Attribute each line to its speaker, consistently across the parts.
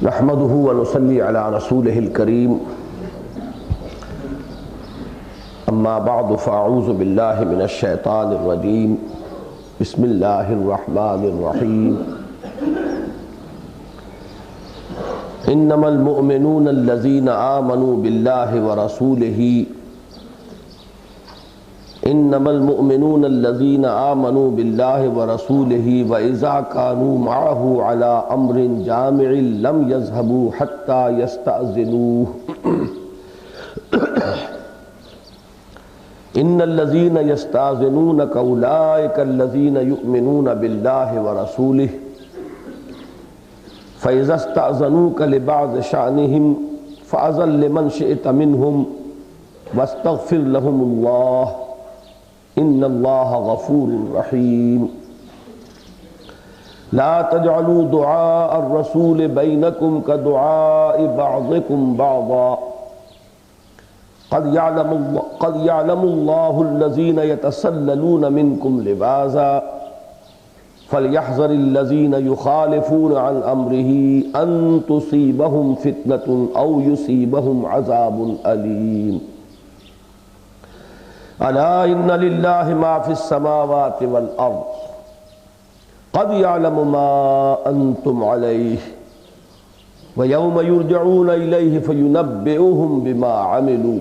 Speaker 1: نحمده ونصلي على رسوله الكريم اما بعد فاعوذ بالله من الشيطان الرجيم بسم الله الرحمن الرحيم انما المؤمنون الذين آمنوا بالله ورسوله وإذا كانوا معه على أمر جامع لم يذهبوا حتى يستأذنوه إن الذين يستأذنونك أولئك الذين يؤمنون بالله ورسوله فإذا استأذنوك لبعض شأنهم فأذن لمن شئت منهم واستغفر لهم الله ان اللہ غفور رحیم لا تجعلوا دعاء الرسول بینکم کدعاء بعضکم بعضا قد يعلم اللہ الذین یتسللون منکم لواذا فلیحذر الذین یخالفون عن امرہ ان تصیبہم فتنة او یصیبہم عذاب علیم الا ان للہ ما فی السماوات والارض قد يعلم ما انتم علیہ ویوم یرجعون الیہ فینبئهم بما عملوا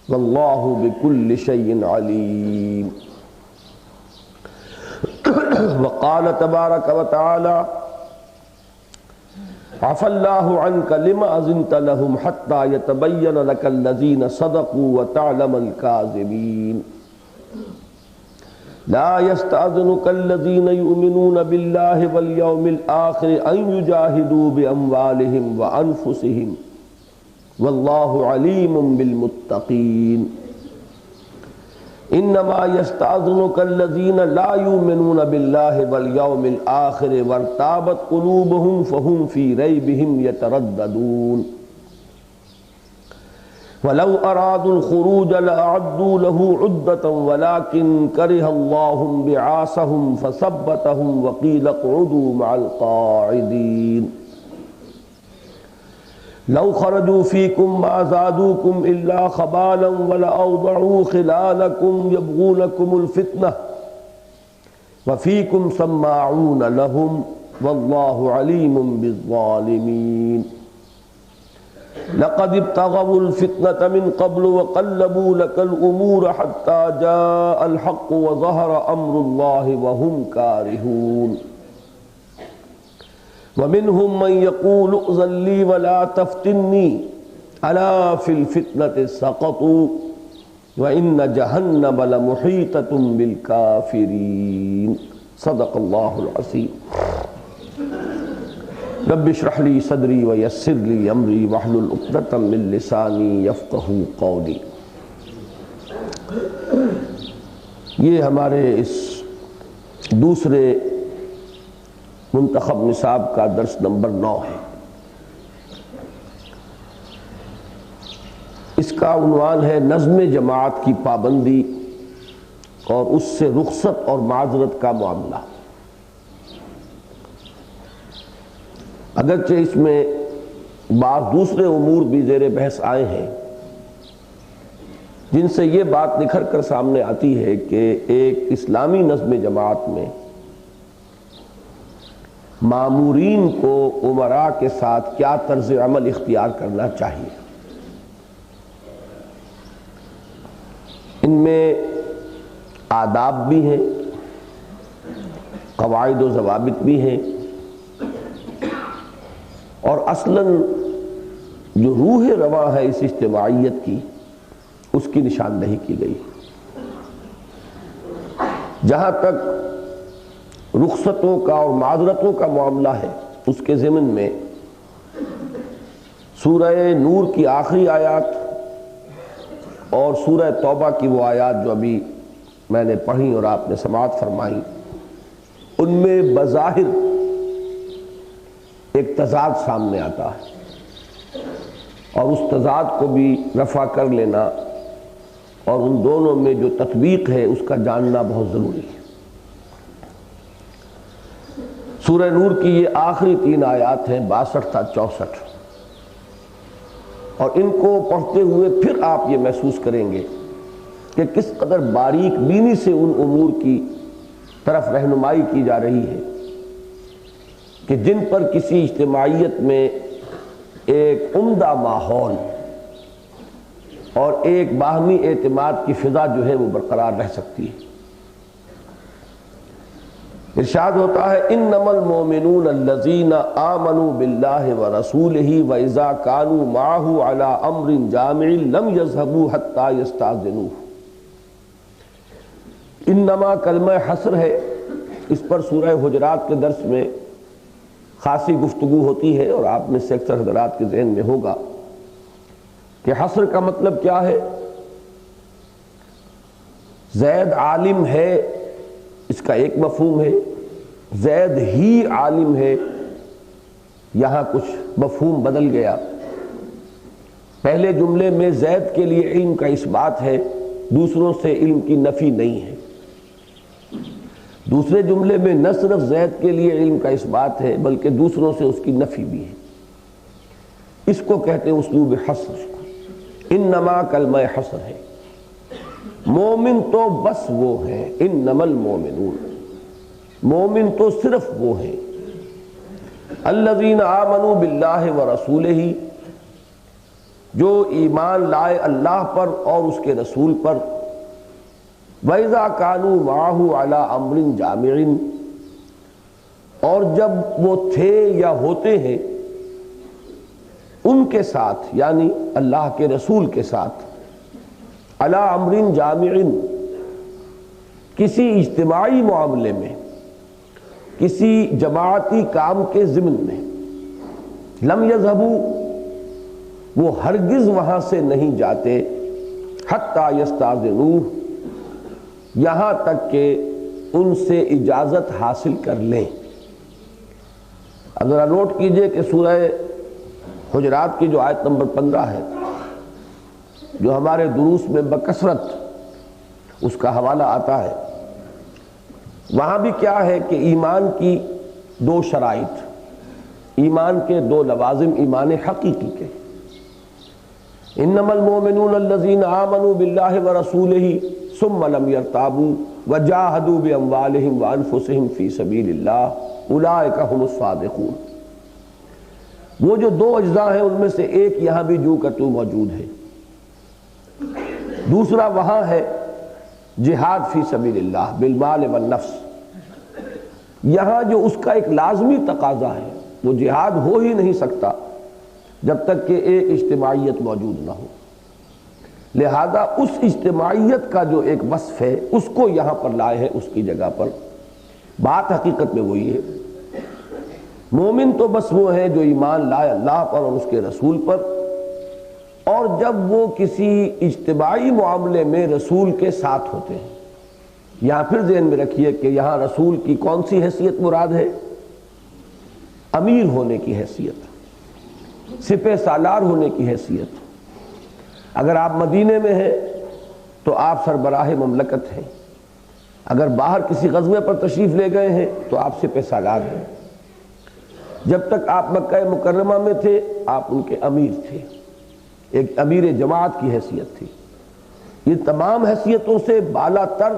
Speaker 1: واللہ بکل شیء علیم وقال تبارک وتعالی عفى الله عنك لما أذنت لهم حتى يتبين لك الذين صدقوا وتعلم الكاذبين لا يستأذنك الذين يؤمنون بالله واليوم الآخر أن يجاهدوا بأموالهم وأنفسهم والله عليم بالمتقين انما يستأذنك الذين لا يؤمنون بالله واليوم الآخر وارتابت قلوبهم فهم في ريبهم يترددون ولو أرادوا الخروج لأعدوا له عدة ولكن كره الله انبعاثهم فثبتهم وقيل اقعدوا مع القاعدين لو خرجوا فيكم ما زادوكم إلا خبالا ولأوضعوا خلالكم يبغونكم الفتنة وفيكم سماعون لهم والله عليم بالظالمين لقد ابتغوا الفتنة من قبل وقلبوا لك الأمور حتى جاء الحق وظهر أمر الله وهم كارهون ومنهم من يقول ائذن لي ولا تفتني ألا في الفتنة سقطوا وإن جهنم لمحيطة بالكافرين صدق الله العظيم رب اشرح لي صدري ويسر لي أمري واحلل عقدة من لساني يفقهوا قولي. یہ ہمارے اس دوسرے منتخب نصاب کا درس نمبر 9 ہے. اس کا عنوان ہے نظم جماعت کی پابندی اور اس سے رخصت اور معذرت کا معاملہ. اگرچہ اس میں بعض دوسرے امور بھی زیر بحث آئے ہیں جن سے یہ بات نکھر کر سامنے آتی ہے کہ ایک اسلامی نظم جماعت میں مامورین کو امراء کے ساتھ کیا طرز عمل اختیار کرنا چاہیے. ان میں آداب بھی ہیں، قواعد و ضوابط بھی ہیں، اور اصلاً جو روح رواں ہے اس اجتماعیت کی اس کی نشاندہی کی گئی. جہاں تک رخصتوں کا اور معذرتوں کا معاملہ ہے اس کے ضمن میں سورہ نور کی آخری آیات اور سورہ توبہ کی وہ آیات جو ابھی میں نے پڑھی اور آپ نے سماعت فرمائی، ان میں بظاہر ایک تضاد سامنے آتا ہے اور اس تضاد کو بھی رفع کر لینا اور ان دونوں میں جو تطبیق ہے اس کا جاننا بہت ضروری ہے. سورہ نور کی یہ آخری 3 آیات ہیں، 62 تا 64، اور ان کو پڑھتے ہوئے پھر آپ یہ محسوس کریں گے کہ کس قدر باریک بینی سے ان امور کی طرف رہنمائی کی جا رہی ہے کہ جن پر کسی اجتماعیت میں ایک عمدہ ماحول اور ایک باہمی اعتماد کی فضا جو ہے وہ برقرار رہ سکتی ہے۔ ارشاد ہوتا ہے انما المؤمنون الذین آمنوا باللہ ورسولہ واذا كانوا معه على امر جامع لم يذهبوا حتى يستأذنوه۔ انما کلمہ حصر ہے، اس پر سورہ حجرات کے درس میں خاصی گفتگو ہوتی ہے، اور آپ میں سے اکثر حضرات کے ذہن میں ہوگا کہ حصر کا مطلب کیا ہے۔ زید عالم ہے اس کا ایک مفہوم ہے، زید ہی عالم ہے یہاں کچھ مفہوم بدل گیا۔ پہلے جملے میں زید کے لیے علم کا اثبات ہے، دوسروں سے علم کی نفی نہیں ہے۔ دوسرے جملے میں نہ صرف زید کے لیے علم کا اثبات ہے بلکہ دوسروں سے اس کی نفی بھی ہے۔ اس کو کہتے ہیں اسلوب حصر۔ انما کلمہ حصر ہے۔ مومن تو بس وہ ہیں، انما المومنون، مومن تو صرف وہ ہیں، الذین آمنوا باللہ ورسولہ، جو ایمان لائے اللہ پر اور اس کے رسول پر، وَإِذَا كَانُوا مَعَهُ عَلَىٰ أَمْرٍ جَامِعٍ، اور جب وہ تھے یا ہوتے ہیں ان کے ساتھ، یعنی اللہ کے رسول کے ساتھ، عَلَىٰ أَمْرٍ جَامِعٍ، کسی اجتماعی معاملے میں، کسی جماعتی کام کے ضمن میں، لم يذهبوا، وہ ہرگز وہاں سے نہیں جاتے، حتی یستاذنوہ، یہاں تک کہ ان سے اجازت حاصل کر لیں۔ ذرا نوٹ کیجئے کہ سورہ حجرات کی جو آیت نمبر 15 ہے، جو ہمارے دروس میں بکثرت اس کا حوالہ آتا ہے، وہاں بھی کیا ہے کہ ایمان کی 2 شرائط، ایمان کے 2 لوازم ایمان حقیقی کے، انما المؤمنون الذین آمنوا باللہ ورسولہ ثم لم يرتابوا وجاہدوا باموالہم وانفسہم فی سبیل اللہ اولئک ھم الصادقون۔ وہ جو 2 اجزاء ہیں ان میں سے ایک یہاں بھی جو کا تو موجود ہے، دوسرا وہاں ہے جہاد فی سبیل اللہ بالمال والنفس۔ یہاں جو اس کا ایک لازمی تقاضا ہے، وہ جہاد ہو ہی نہیں سکتا جب تک کہ ایک اجتماعیت موجود نہ ہو، لہذا اس اجتماعیت کا جو ایک وصف ہے اس کو یہاں پر لائے ہیں اس کی جگہ پر۔ بات حقیقت میں وہی ہے، مومن تو بس وہ ہیں جو ایمان لائے اللہ پر اور اس کے رسول پر، اور جب وہ کسی اجتماعی معاملے میں رسول کے ساتھ ہوتے ہیں۔ یہاں پھر ذہن میں رکھیے کہ یہاں رسول کی کون سی حیثیت مراد ہے؟ امیر ہونے کی حیثیت، سپہ سالار ہونے کی حیثیت۔ اگر آپ مدینے میں ہیں تو آپ سربراہ مملکت ہیں، اگر باہر کسی غزوے پر تشریف لے گئے ہیں تو آپ سپہ سالار ہیں۔ جب تک آپ مکہ مکرمہ میں تھے آپ ان کے امیر تھے، ایک امیر جماعت کی حیثیت تھی۔ یہ تمام حیثیتوں سے بالا تر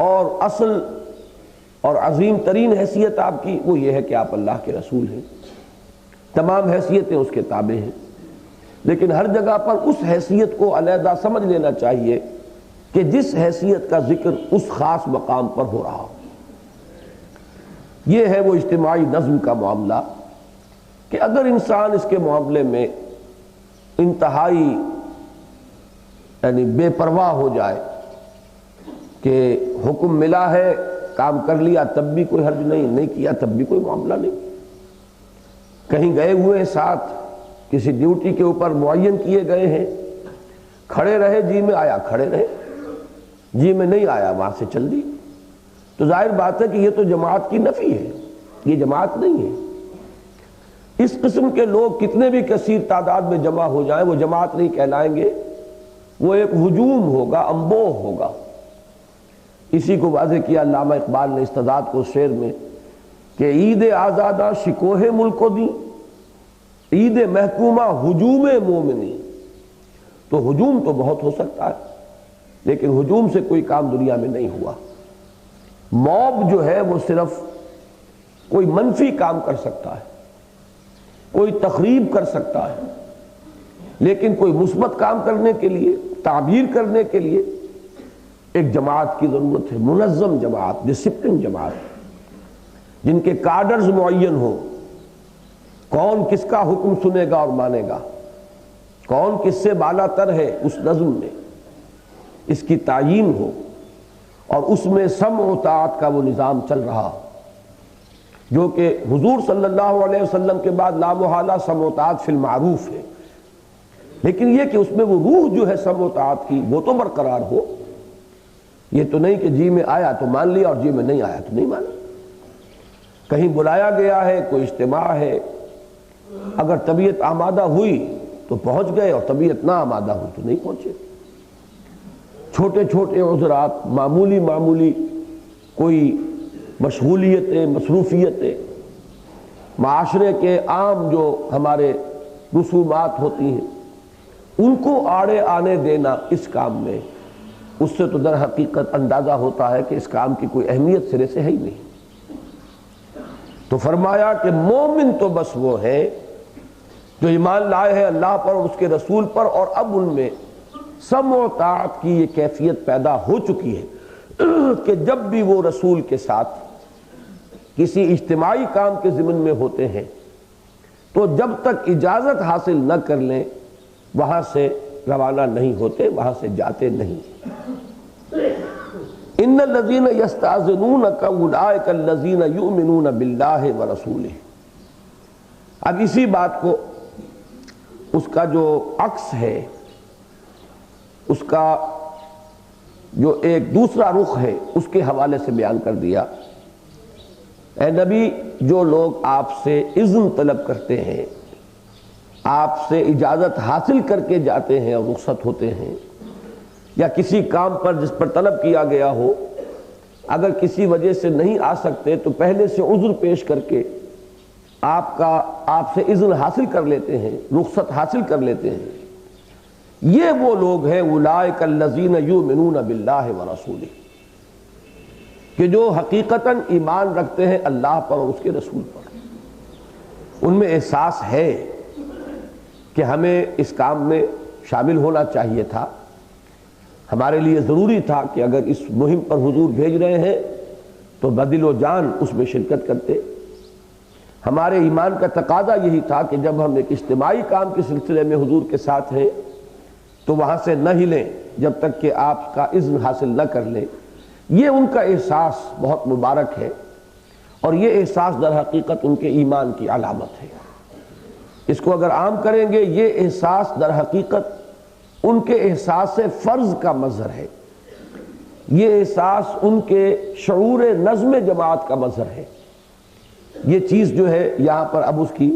Speaker 1: اور اصل اور عظیم ترین حیثیت آپ کی وہ یہ ہے کہ آپ اللہ کے رسول ہیں، تمام حیثیتیں اس کے تابع ہیں۔ لیکن ہر جگہ پر اس حیثیت کو علیحدہ سمجھ لینا چاہیے کہ جس حیثیت کا ذکر اس خاص مقام پر ہو رہا ہو۔ یہ ہے وہ اجتماعی نظم کا معاملہ کہ اگر انسان اس کے معاملے میں انتہائی یعنی بے پرواہ ہو جائے کہ حکم ملا ہے کام کر لیا تب بھی کوئی حرج نہیں، نہیں کیا تب بھی کوئی معاملہ نہیں، کہیں گئے ہوئے ہیں ساتھ کسی ڈیوٹی کے اوپر معین کیے گئے ہیں، کھڑے رہے جی میں آیا کھڑے رہے، جی میں نہیں آیا وہاں سے چل دی، تو ظاہر بات ہے کہ یہ تو جماعت کی نفی ہے، یہ جماعت نہیں ہے۔ اس قسم کے لوگ کتنے بھی کثیر تعداد میں جمع ہو جائیں وہ جماعت نہیں کہلائیں گے، وہ ایک ہجوم ہوگا، انبوہ ہوگا۔ اسی کو واضح کیا علامہ اقبال نے استداد کو شعر میں کہ عید آزادہ شکوہ ملک دی، عید محکومہ ہجوم مومنی. تو ہجوم تو بہت ہو سکتا ہے، لیکن ہجوم سے کوئی کام دنیا میں نہیں ہوا. موب جو ہے وہ صرف کوئی منفی کام کر سکتا ہے، کوئی تخریب کر سکتا ہے، لیکن کوئی مثبت کام کرنے کے لیے، تعبیر کرنے کے لیے ایک جماعت کی ضرورت ہے، منظم جماعت، ڈسپلن جماعت، جن کے کارڈرز معین ہوں. کون کس کا حکم سنے گا اور مانے گا، کون کس سے بالا تر ہے اس نظم میں، اس کی تعیین ہو، اور اس میں سمع و طاعت کا وہ نظام چل رہا جو کہ حضور صلی اللہ علیہ وسلم کے بعد لا محالہ سمع و طاعت فی المعروف ہے. لیکن یہ کہ اس میں وہ روح جو ہے سمع و طاعت کی وہ تو برقرار ہو. یہ تو نہیں کہ جی میں آیا تو مان لیا اور جی میں نہیں آیا تو نہیں مانا. کہیں بلایا گیا ہے، کوئی اجتماع ہے، اگر طبیعت آمادہ ہوئی تو پہنچ گئے اور طبیعت نہ آمادہ ہوئی تو نہیں پہنچے. چھوٹے چھوٹے عذرات، معمولی کوئی مشغولیتیں، مصروفیتیں، معاشرے کے عام جو ہمارے رسومات ہوتی ہیں ان کو آڑے آنے دینا اس کام میں، اس سے تو در حقیقت اندازہ ہوتا ہے کہ اس کام کی کوئی اہمیت سرے سے ہے ہی نہیں. تو فرمایا کہ مومن تو بس وہ ہے جو ایمان لائے ہیں اللہ پر اور اس کے رسول پر، اور اب ان میں سمع و طاعت کی یہ کیفیت پیدا ہو چکی ہے کہ جب بھی وہ رسول کے ساتھ کسی اجتماعی کام کے ضمن میں ہوتے ہیں تو جب تک اجازت حاصل نہ کر لیں وہاں سے روانہ نہیں ہوتے، وہاں سے جاتے نہیں. ان الذین یستأذنونک اولئک الذین یؤمنون باللہ ورسولہ. اب اسی بات کو اس کا جو عکس ہے، اس کا جو ایک دوسرا رخ ہے اس کے حوالے سے بیان کر دیا. اے نبی، جو لوگ آپ سے اذن طلب کرتے ہیں، آپ سے اجازت حاصل کر کے جاتے ہیں اور رخصت ہوتے ہیں، یا کسی کام پر جس پر طلب کیا گیا ہو اگر کسی وجہ سے نہیں آ سکتے تو پہلے سے عذر پیش کر کے آپ سے اذن حاصل کر لیتے ہیں، رخصت حاصل کر لیتے ہیں. یہ وہ لوگ ہیں اولئک الذین یؤمنون باللہ ورسولہ، کہ جو حقیقتاً ایمان رکھتے ہیں اللہ پر اور اس کے رسول پر. ان میں احساس ہے کہ ہمیں اس کام میں شامل ہونا چاہیے تھا، ہمارے لیے ضروری تھا کہ اگر اس مہم پر حضور بھیج رہے ہیں تو بدل و جان اس میں شرکت کرتے. ہمارے ایمان کا تقاضا یہی تھا کہ جب ہم ایک اجتماعی کام کے سلسلے میں حضور کے ساتھ ہیں تو وہاں سے نہ ہلیں جب تک کہ آپ کا اذن حاصل نہ کر لیں. یہ ان کا احساس بہت مبارک ہے، اور یہ احساس در حقیقت ان کے ایمان کی علامت ہے. اس کو اگر عام کریں گے، یہ احساس در حقیقت ان کے احساس فرض کا مظہر ہے، یہ احساس ان کے شعور نظم جماعت کا مظہر ہے. یہ چیز جو ہے یہاں پر اب اس کی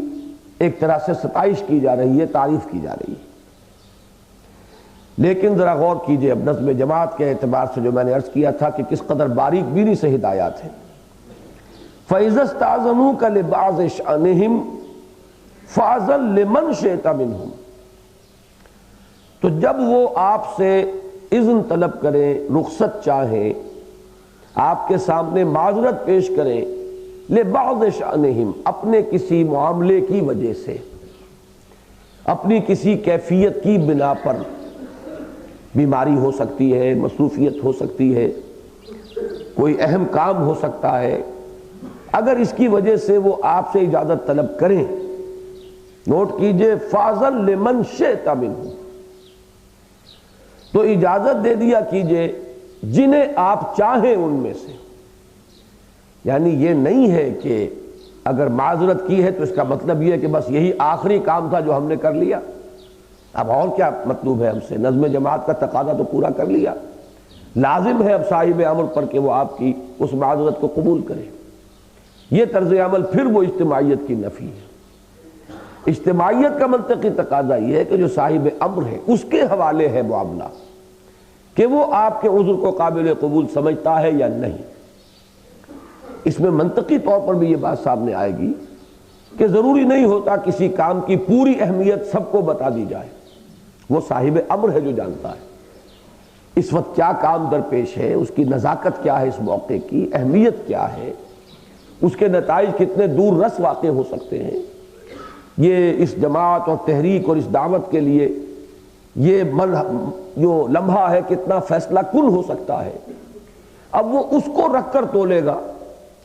Speaker 1: ایک طرح سے ستائش کی جا رہی ہے، تعریف کی جا رہی ہے. لیکن ذرا غور کیجئے اب نظم جماعت کے اعتبار سے جو میں نے عرض کیا تھا کہ کس قدر باریک بینی سے ہدایات ہیں. فَإِذَا اسْتَأْذَنُوكَ لِبَعْضِ شَأْنِهِمْ فَأْذَن لِمَنْ شِئْتَ مِنْهُمْ. تو جب وہ آپ سے اذن طلب کریں، رخصت چاہیں، آپ کے سامنے معذرت پیش کریں، لِبَعْضِ شَأْنِهِمْ، اپنے کسی معاملے کی وجہ سے، اپنی کسی کیفیت کی بنا پر، بیماری ہو سکتی ہے، مصروفیت ہو سکتی ہے، کوئی اہم کام ہو سکتا ہے، اگر اس کی وجہ سے وہ آپ سے اجازت طلب کریں، نوٹ کیجئے فَأْذَن لِمَنْ شِئْتَ مِنْهُمْ، تو اجازت دے دیا کیجئے جنہیں آپ چاہیں ان میں سے. یعنی یہ نہیں ہے کہ اگر معذرت کی ہے تو اس کا مطلب یہ ہے کہ بس یہی آخری کام تھا جو ہم نے کر لیا، اب اور کیا مطلوب ہے ہم سے، نظم جماعت کا تقاضا تو پورا کر لیا، لازم ہے اب صاحب عمل پر کہ وہ آپ کی اس معذرت کو قبول کرے. یہ طرز عمل پھر وہ اجتماعیت کی نفی ہے. اجتماعیت کا منطقی تقاضا یہ ہے کہ جو صاحب امر ہے اس کے حوالے ہے معاملہ کہ وہ آپ کے عذر کو قابل قبول سمجھتا ہے یا نہیں. اس میں منطقی طور پر بھی یہ بات سامنے آئے گی کہ ضروری نہیں ہوتا کسی کام کی پوری اہمیت سب کو بتا دی جائے، وہ صاحب امر ہے جو جانتا ہے اس وقت کیا کام درپیش ہے، اس کی نزاکت کیا ہے، اس موقع کی اہمیت کیا ہے، اس کے نتائج کتنے دور رس واقع ہو سکتے ہیں، یہ اس جماعت اور تحریک اور اس دعوت کے لیے یہ جو لمحہ ہے کتنا فیصلہ کن ہو سکتا ہے۔ اب وہ اس کو رکھ کر تولے گا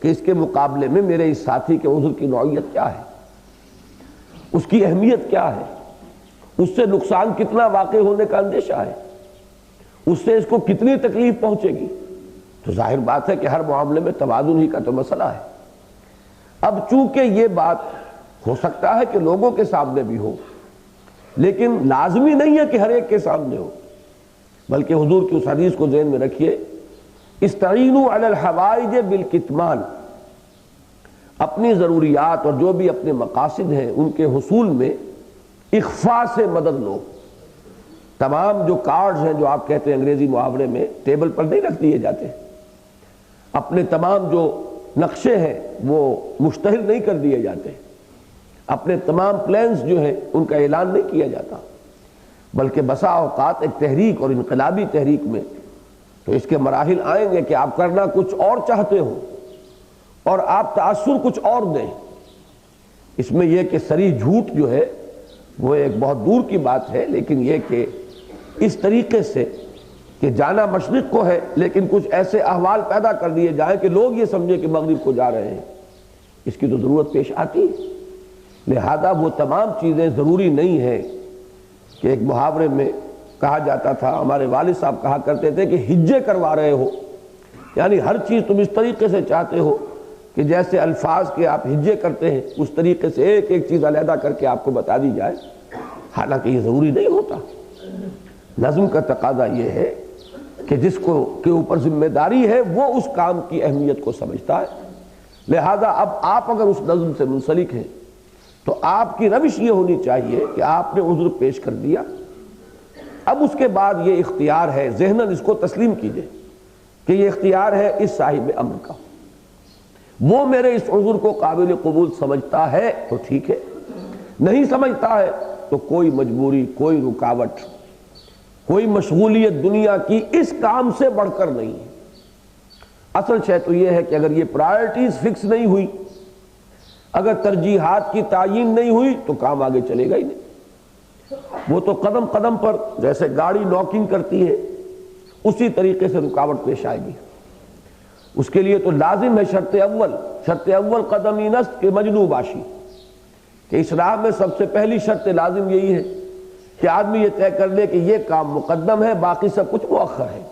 Speaker 1: کہ اس کے مقابلے میں میرے اس ساتھی کے عذر کی نوعیت کیا ہے، اس کی اہمیت کیا ہے، اس سے نقصان کتنا واقع ہونے کا اندیشہ ہے، اس سے اس کو کتنی تکلیف پہنچے گی۔ تو ظاہر بات ہے کہ ہر معاملے میں توازن ہی کا تو مسئلہ ہے۔ اب چونکہ یہ بات ہو سکتا ہے کہ لوگوں کے سامنے بھی ہو، لیکن لازمی نہیں ہے کہ ہر ایک کے سامنے ہو، بلکہ حضور کی اس حدیث کو ذہن میں رکھیے، استعینوا علی الحوائج بالکتمان، اپنی ضروریات اور جو بھی اپنے مقاصد ہیں ان کے حصول میں اخفاء سے مدد لو۔ تمام جو کارڈز ہیں جو آپ کہتے ہیں انگریزی محاورے میں ٹیبل پر نہیں رکھ دیے جاتے، اپنے تمام جو نقشے ہیں وہ مشتہر نہیں کر دیے جاتے، اپنے تمام پلانز جو ہیں ان کا اعلان نہیں کیا جاتا، بلکہ بسا اوقات ایک تحریک اور انقلابی تحریک میں تو اس کے مراحل آئیں گے کہ آپ کرنا کچھ اور چاہتے ہو اور آپ تاثر کچھ اور دیں۔ اس میں یہ کہ سری جھوٹ جو ہے وہ ایک بہت دور کی بات ہے، لیکن یہ کہ اس طریقے سے کہ جانا مشرق کو ہے لیکن کچھ ایسے احوال پیدا کر دیے جائیں کہ لوگ یہ سمجھے کہ مغرب کو جا رہے ہیں، اس کی تو ضرورت پیش آتی ہے۔ لہذا وہ تمام چیزیں ضروری نہیں ہیں کہ ایک محاورے میں کہا جاتا تھا، ہمارے والد صاحب کہا کرتے تھے کہ ہجے کروا رہے ہو، یعنی ہر چیز تم اس طریقے سے چاہتے ہو کہ جیسے الفاظ کے آپ ہجے کرتے ہیں اس طریقے سے ایک ایک چیز علیحدہ کر کے آپ کو بتا دی جائے، حالانکہ یہ ضروری نہیں ہوتا۔ نظم کا تقاضا یہ ہے کہ جس کو کے اوپر ذمہ داری ہے وہ اس کام کی اہمیت کو سمجھتا ہے۔ لہذا اب آپ اگر اس نظم سے منسلک ہیں تو آپ کی روش یہ ہونی چاہیے کہ آپ نے عذر پیش کر دیا، اب اس کے بعد یہ اختیار ہے، ذہناً اس کو تسلیم کیجئے کہ یہ اختیار ہے اس صاحب امر کا، وہ میرے اس عذر کو قابل قبول سمجھتا ہے تو ٹھیک ہے، نہیں سمجھتا ہے تو کوئی مجبوری، کوئی رکاوٹ، کوئی مشغولیت دنیا کی اس کام سے بڑھ کر نہیں ہے۔ اصل شے تو یہ ہے کہ اگر یہ پرائرٹیز فکس نہیں ہوئی، اگر ترجیحات کی تعیین نہیں ہوئی تو کام آگے چلے گا ہی نہیں۔ وہ تو قدم قدم پر جیسے گاڑی ناکنگ کرتی ہے اسی طریقے سے رکاوٹ پیش آئے گی۔ اس کے لیے تو لازم ہے شرط اول قدمی نست کے مجنو باشی، کہ اس راہ میں سب سے پہلی شرط لازم یہی ہے کہ آدمی یہ طے کر لے کہ یہ کام مقدم ہے، باقی سب کچھ مؤخر ہے۔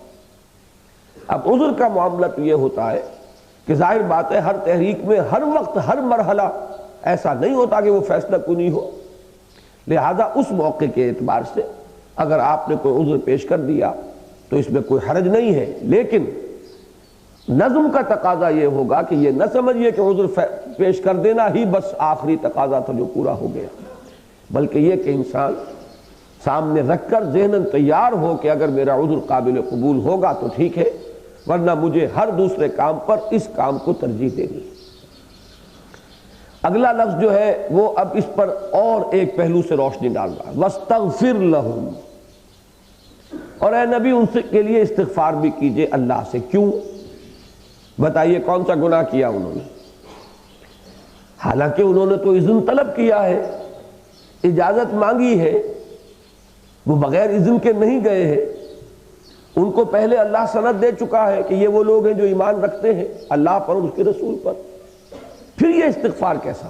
Speaker 1: اب عذر کا معاملہ تو یہ ہوتا ہے کہ ظاہر بات ہے ہر تحریک میں ہر وقت ہر مرحلہ ایسا نہیں ہوتا کہ وہ فیصلہ کنی ہو، لہذا اس موقع کے اعتبار سے اگر آپ نے کوئی عذر پیش کر دیا تو اس میں کوئی حرج نہیں ہے، لیکن نظم کا تقاضا یہ ہوگا کہ یہ نہ سمجھیے کہ عذر پیش کر دینا ہی بس آخری تقاضا تھا جو پورا ہو گیا، بلکہ یہ کہ انسان سامنے رکھ کر ذہناً تیار ہو کہ اگر میرا عذر قابل قبول ہوگا تو ٹھیک ہے، ورنہ مجھے ہر دوسرے کام پر اس کام کو ترجیح دینی۔ اگلا لفظ جو ہے وہ اب اس پر اور ایک پہلو سے روشنی ڈال رہا ہے، وَاسْتَغْفِرْ لَهُمْ، اور اے نبی ان سے کے لیے استغفار بھی کیجئے اللہ سے۔ کیوں؟ بتائیے کون سا گناہ کیا انہوں نے؟ حالانکہ انہوں نے تو اذن طلب کیا ہے، اجازت مانگی ہے، وہ بغیر اذن کے نہیں گئے ہیں، ان کو پہلے اللہ سند دے چکا ہے کہ یہ وہ لوگ ہیں جو ایمان رکھتے ہیں اللہ پر اور اس کے رسول پر، پھر یہ استغفار کیسا؟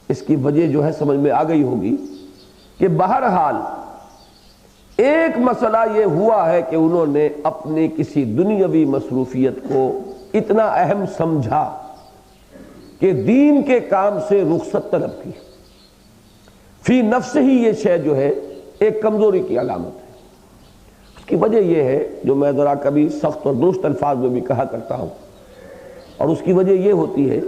Speaker 1: اس کی وجہ جو ہے سمجھ میں آ گئی ہوگی کہ بہرحال ایک مسئلہ یہ ہوا ہے کہ انہوں نے اپنی کسی دنیاوی مصروفیت کو اتنا اہم سمجھا کہ دین کے کام سے رخصت طلب کی۔ فی نفس ہی یہ شے جو ہے ایک کمزوری کی علامت ہے۔ اس کی وجہ یہ ہے جو میں ذرا کبھی سخت اور درست الفاظ میں بھی کہا کرتا ہوں، اور اس کی وجہ یہ ہوتی ہے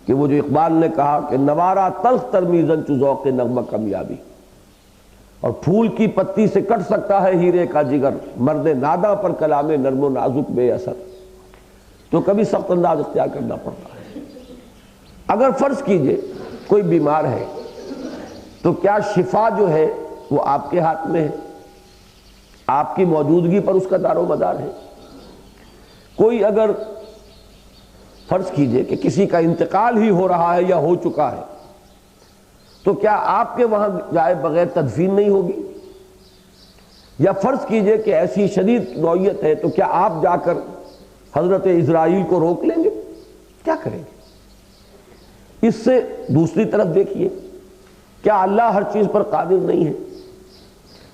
Speaker 1: کہ وہ جو اقبال نے کہا کہ نوارا تلخ ترمیزن چو ذوق نغمہ کمیابی، اور پھول کی پتی سے کٹ سکتا ہے ہیرے کا جگر، مرد ناداں پر کلام نرم و نازک بے اثر۔ تو کبھی سخت انداز اختیار کرنا پڑتا ہے۔ اگر فرض کیجئے کوئی بیمار ہے تو کیا شفا جو ہے وہ آپ کے ہاتھ میں ہے، آپ کی موجودگی پر اس کا دار و مدار ہے۔ کوئی اگر فرض کیجئے کہ کسی کا انتقال ہی ہو رہا ہے یا ہو چکا ہے، تو کیا آپ کے وہاں جائے بغیر تدفین نہیں ہوگی؟ یا فرض کیجئے کہ ایسی شدید نوعیت ہے تو کیا آپ جا کر حضرت اسرائیل کو روک لیں گے؟ کیا کریں گے؟ اس سے دوسری طرف دیکھیے، کیا اللہ ہر چیز پر قادر نہیں ہے؟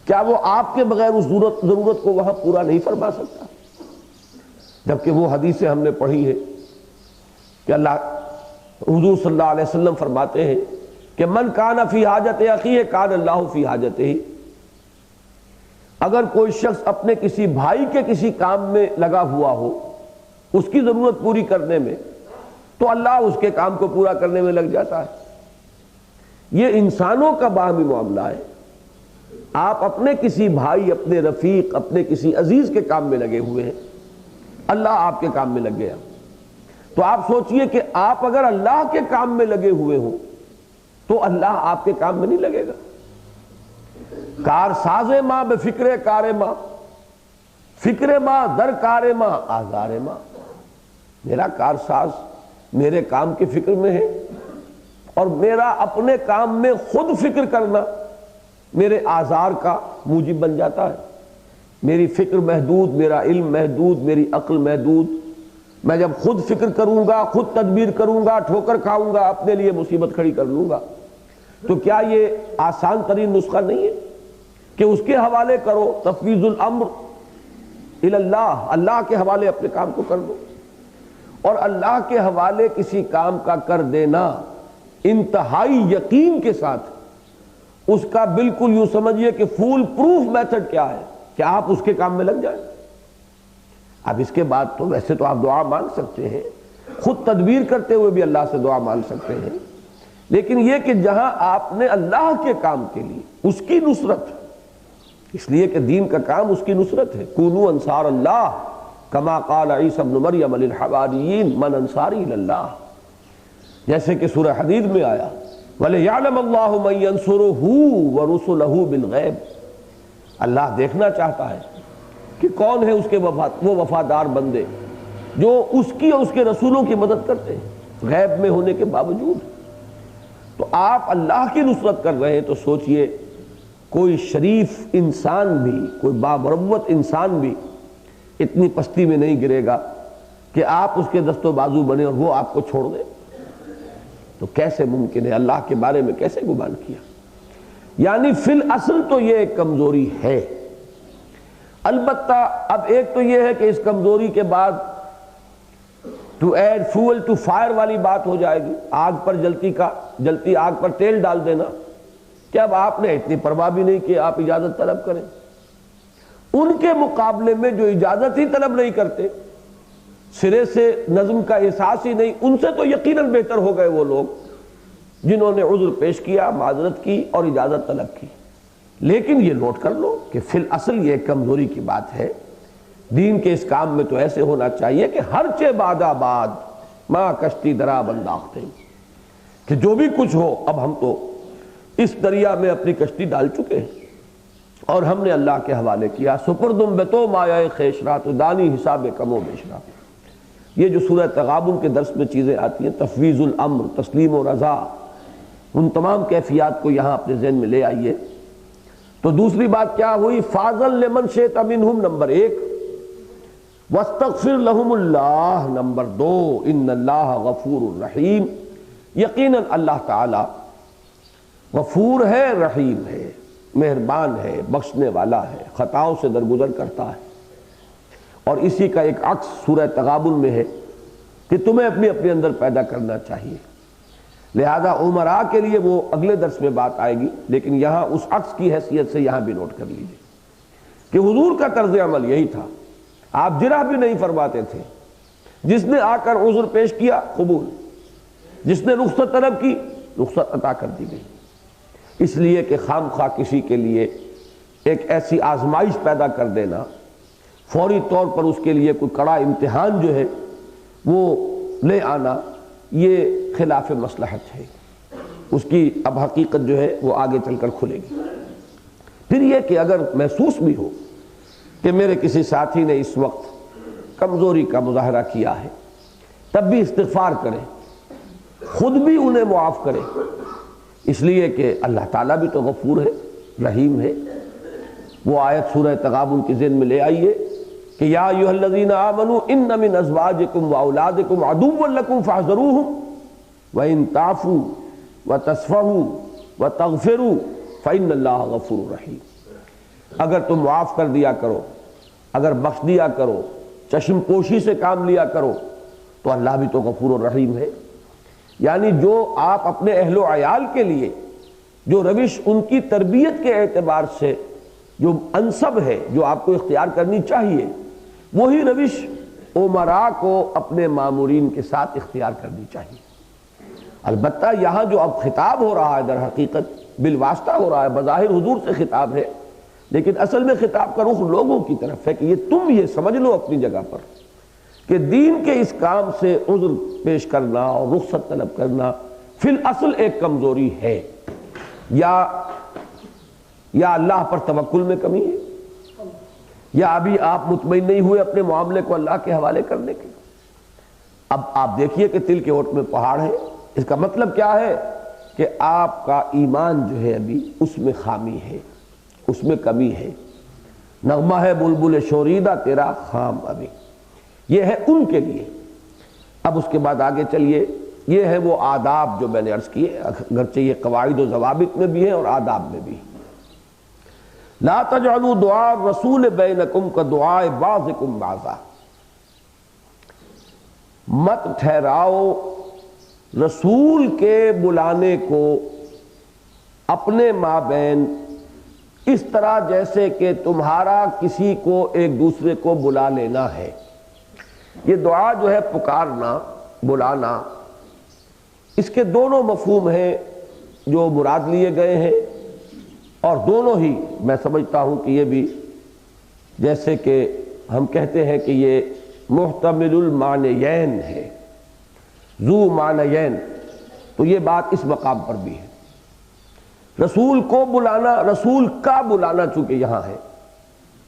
Speaker 1: کیا وہ آپ کے بغیر اس ضرورت کو وہاں پورا نہیں فرما سکتا؟ جبکہ وہ حدیثیں ہم نے پڑھی ہے کہ اللہ حضور صلی اللہ علیہ وسلم فرماتے ہیں کہ من کان فی حاجت اخیہ کان اللہ فی حاجتہ۔ اگر کوئی شخص اپنے کسی بھائی کے کسی کام میں لگا ہوا ہو، اس کی ضرورت پوری کرنے میں، تو اللہ اس کے کام کو پورا کرنے میں لگ جاتا ہے۔ یہ انسانوں کا باہمی معاملہ ہے۔ آپ اپنے کسی بھائی، اپنے رفیق، اپنے کسی عزیز کے کام میں لگے ہوئے ہیں، اللہ آپ کے کام میں لگ گیا، تو آپ سوچئے کہ آپ اگر اللہ کے کام میں لگے ہوئے ہوں تو اللہ آپ کے کام میں نہیں لگے گا۔ کار ساز ماں بے فکر کار ماں، فکر ماں در کار ماں آزار ماں۔ میرا کار ساز میرے کام کی فکر میں ہے، اور میرا اپنے کام میں خود فکر کرنا میرے آزار کا موجب بن جاتا ہے۔ میری فکر محدود، میرا علم محدود، میری عقل محدود۔ میں جب خود فکر کروں گا، خود تدبیر کروں گا، ٹھوکر کھاؤں گا، اپنے لیے مصیبت کھڑی کر لوں گا، تو کیا یہ آسان ترین نسخہ نہیں ہے کہ اس کے حوالے کرو، تفویض الامر الی اللہ، اللہ کے حوالے اپنے کام کو کر دو۔ اور اللہ کے حوالے کسی کام کا کر دینا انتہائی یقین کے ساتھ، اس کا بالکل یوں سمجھیے کہ فول پروف میتھڈ کیا ہے کہ آپ اس کے کام میں لگ جائیں۔ اب اس کے بعد تو ویسے تو آپ دعا مانگ سکتے ہیں، خود تدبیر کرتے ہوئے بھی اللہ سے دعا مانگ سکتے ہیں، لیکن یہ کہ جہاں آپ نے اللہ کے کام کے لیے اس کی نصرت، اس لیے کہ دین کا کام اس کی نصرت ہے، کونوا انصار اللہ کما قال عیسی ابن مریم للحواریین من انصاری الی اللہ، جیسے کہ سورہ حدید میں آیا وَلِيَعْلَمَ اللَّهُ مَن يَنصُرُهُ وَرُسُلَهُ بِالْغَيْبِ۔ اللہ دیکھنا چاہتا ہے کہ کون ہے اس کے وہ وفادار بندے جو اس کی اور اس کے رسولوں کی مدد کرتے ہیں غیب میں ہونے کے باوجود۔ تو آپ اللہ کی نصرت کر رہے ہیں تو سوچئے کوئی شریف انسان بھی، کوئی بامروت انسان بھی اتنی پستی میں نہیں گرے گا کہ آپ اس کے دست و بازو بنے اور وہ آپ کو چھوڑ دے۔ تو کیسے ممکن ہے؟ اللہ کے بارے میں کیسے گمان کیا؟ یعنی فی الاصل تو یہ ایک کمزوری ہے۔ البتہ اب ایک تو یہ ہے کہ اس کمزوری کے بعد to add fuel to fire والی بات ہو جائے گی، آگ پر جلتی آگ پر تیل ڈال دینا، کہ اب آپ نے اتنی پرواہ بھی نہیں کہ آپ اجازت طلب کریں۔ ان کے مقابلے میں جو اجازت ہی طلب نہیں کرتے، سرے سے نظم کا احساس ہی نہیں، ان سے تو یقیناً بہتر ہو گئے وہ لوگ جنہوں نے عذر پیش کیا، معذرت کی اور اجازت طلب کی۔ لیکن یہ نوٹ کر لو کہ فی الاصل یہ ایک کمزوری کی بات ہے۔ دین کے اس کام میں تو ایسے ہونا چاہیے کہ ہر چے بعد آباد ماں کشتی درا بنداختے، کہ جو بھی کچھ ہو اب ہم تو اس دریا میں اپنی کشتی ڈال چکے ہیں اور ہم نے اللہ کے حوالے کیا۔ سپردم بتو مایہ خیشرا تو دانی حساب کم و بیشرا۔ یہ جو سورہ تغابن کے درس میں چیزیں آتی ہیں، تفویض الامر، تسلیم و رضا، ان تمام کیفیات کو یہاں اپنے ذہن میں لے آئیے۔ تو دوسری بات کیا ہوئی؟ فاضل لمن شئت منہم نمبر 1، واستغفر لہم اللہ نمبر 2، ان اللہ غفور الرحیم۔ یقیناً اللہ تعالی غفور ہے، رحیم ہے، مہربان ہے، بخشنے والا ہے، خطاؤں سے درگزر کرتا ہے۔ اور اسی کا ایک عکس سورہ تغابن میں ہے کہ تمہیں اپنے اندر پیدا کرنا چاہیے۔ لہذا عمراء کے لیے وہ اگلے درس میں بات آئے گی، لیکن یہاں اس عکس کی حیثیت سے یہاں بھی نوٹ کر لیجیے کہ حضور کا طرز عمل یہی تھا، آپ جرح بھی نہیں فرماتے تھے۔ جس نے آ کر عذر پیش کیا قبول، جس نے رخصت طلب کی رخصت عطا کر دی گئی۔ اس لیے کہ خام خواہ کسی کے لیے ایک ایسی آزمائش پیدا کر دینا، فوری طور پر اس کے لیے کوئی کڑا امتحان جو ہے وہ لے آنا یہ خلاف مصلحت ہے، اس کی اب حقیقت جو ہے وہ آگے چل کر کھلے گی۔ پھر یہ کہ اگر محسوس بھی ہو کہ میرے کسی ساتھی نے اس وقت کمزوری کا مظاہرہ کیا ہے، تب بھی استغفار کرے، خود بھی انہیں معاف کرے، اس لیے کہ اللہ تعالیٰ بھی تو غفور ہے، رحیم ہے۔ وہ آیت سورہ تغابن کی ذہن میں لے آئیے کہ یا ایھا الذین آمنوا ان من ازواجکم واولادکم عدوا لکم فاحذروہم وان تعفوا وتصفحوا وتغفروا فإن اللہ غفور رحیم۔ اگر تم معاف کر دیا کرو، اگر بخش دیا کرو، چشم پوشی سے کام لیا کرو، تو اللہ بھی تو غفور و رحیم ہے۔ یعنی جو آپ اپنے اہل و عیال کے لیے جو روش ان کی تربیت کے اعتبار سے جو انسب ہے، جو آپ کو اختیار کرنی چاہیے، وہی روش امراء کو اپنے مامورین کے ساتھ اختیار کرنی چاہیے۔ البتہ یہاں جو اب خطاب ہو رہا ہے در حقیقت بالواسطہ ہو رہا ہے، بظاہر حضور سے خطاب ہے، لیکن اصل میں خطاب کا رخ لوگوں کی طرف ہے کہ یہ تم یہ سمجھ لو اپنی جگہ پر کہ دین کے اس کام سے عذر پیش کرنا اور رخصت طلب کرنا فی الاصل ایک کمزوری ہے، یا اللہ پر توکل میں کمی ہے، یا ابھی آپ مطمئن نہیں ہوئے اپنے معاملے کو اللہ کے حوالے کرنے کے۔ اب آپ دیکھیے کہ تل کے اوٹ میں پہاڑ ہے، اس کا مطلب کیا ہے کہ آپ کا ایمان جو ہے ابھی اس میں خامی ہے، اس میں کمی ہے۔ نغمہ ہے بلبل شوریدہ تیرا خام ابھی، یہ ہے ان کے لیے۔ اب اس کے بعد آگے چلیے، یہ ہے وہ آداب جو میں نے عرض کیے، اگرچہ یہ قواعد و ضوابط میں بھی ہیں اور آداب میں بھی۔ لا تجعلوا دعاء الرسول بینکم کدعاء بعضکم بعضا، مت ٹھہراؤ رسول کے بلانے کو اپنے مابین اس طرح جیسے کہ تمہارا کسی کو ایک دوسرے کو بلا لینا ہے۔ یہ دعا جو ہے پکارنا، بلانا، اس کے دونوں مفہوم ہیں جو مراد لیے گئے ہیں، اور دونوں ہی میں سمجھتا ہوں کہ یہ بھی جیسے کہ ہم کہتے ہیں کہ یہ محتمل المعنیین ہے، ذو معنیین، تو یہ بات اس مقام پر بھی ہے۔ رسول کو بلانا، رسول کا بلانا چونکہ یہاں ہے،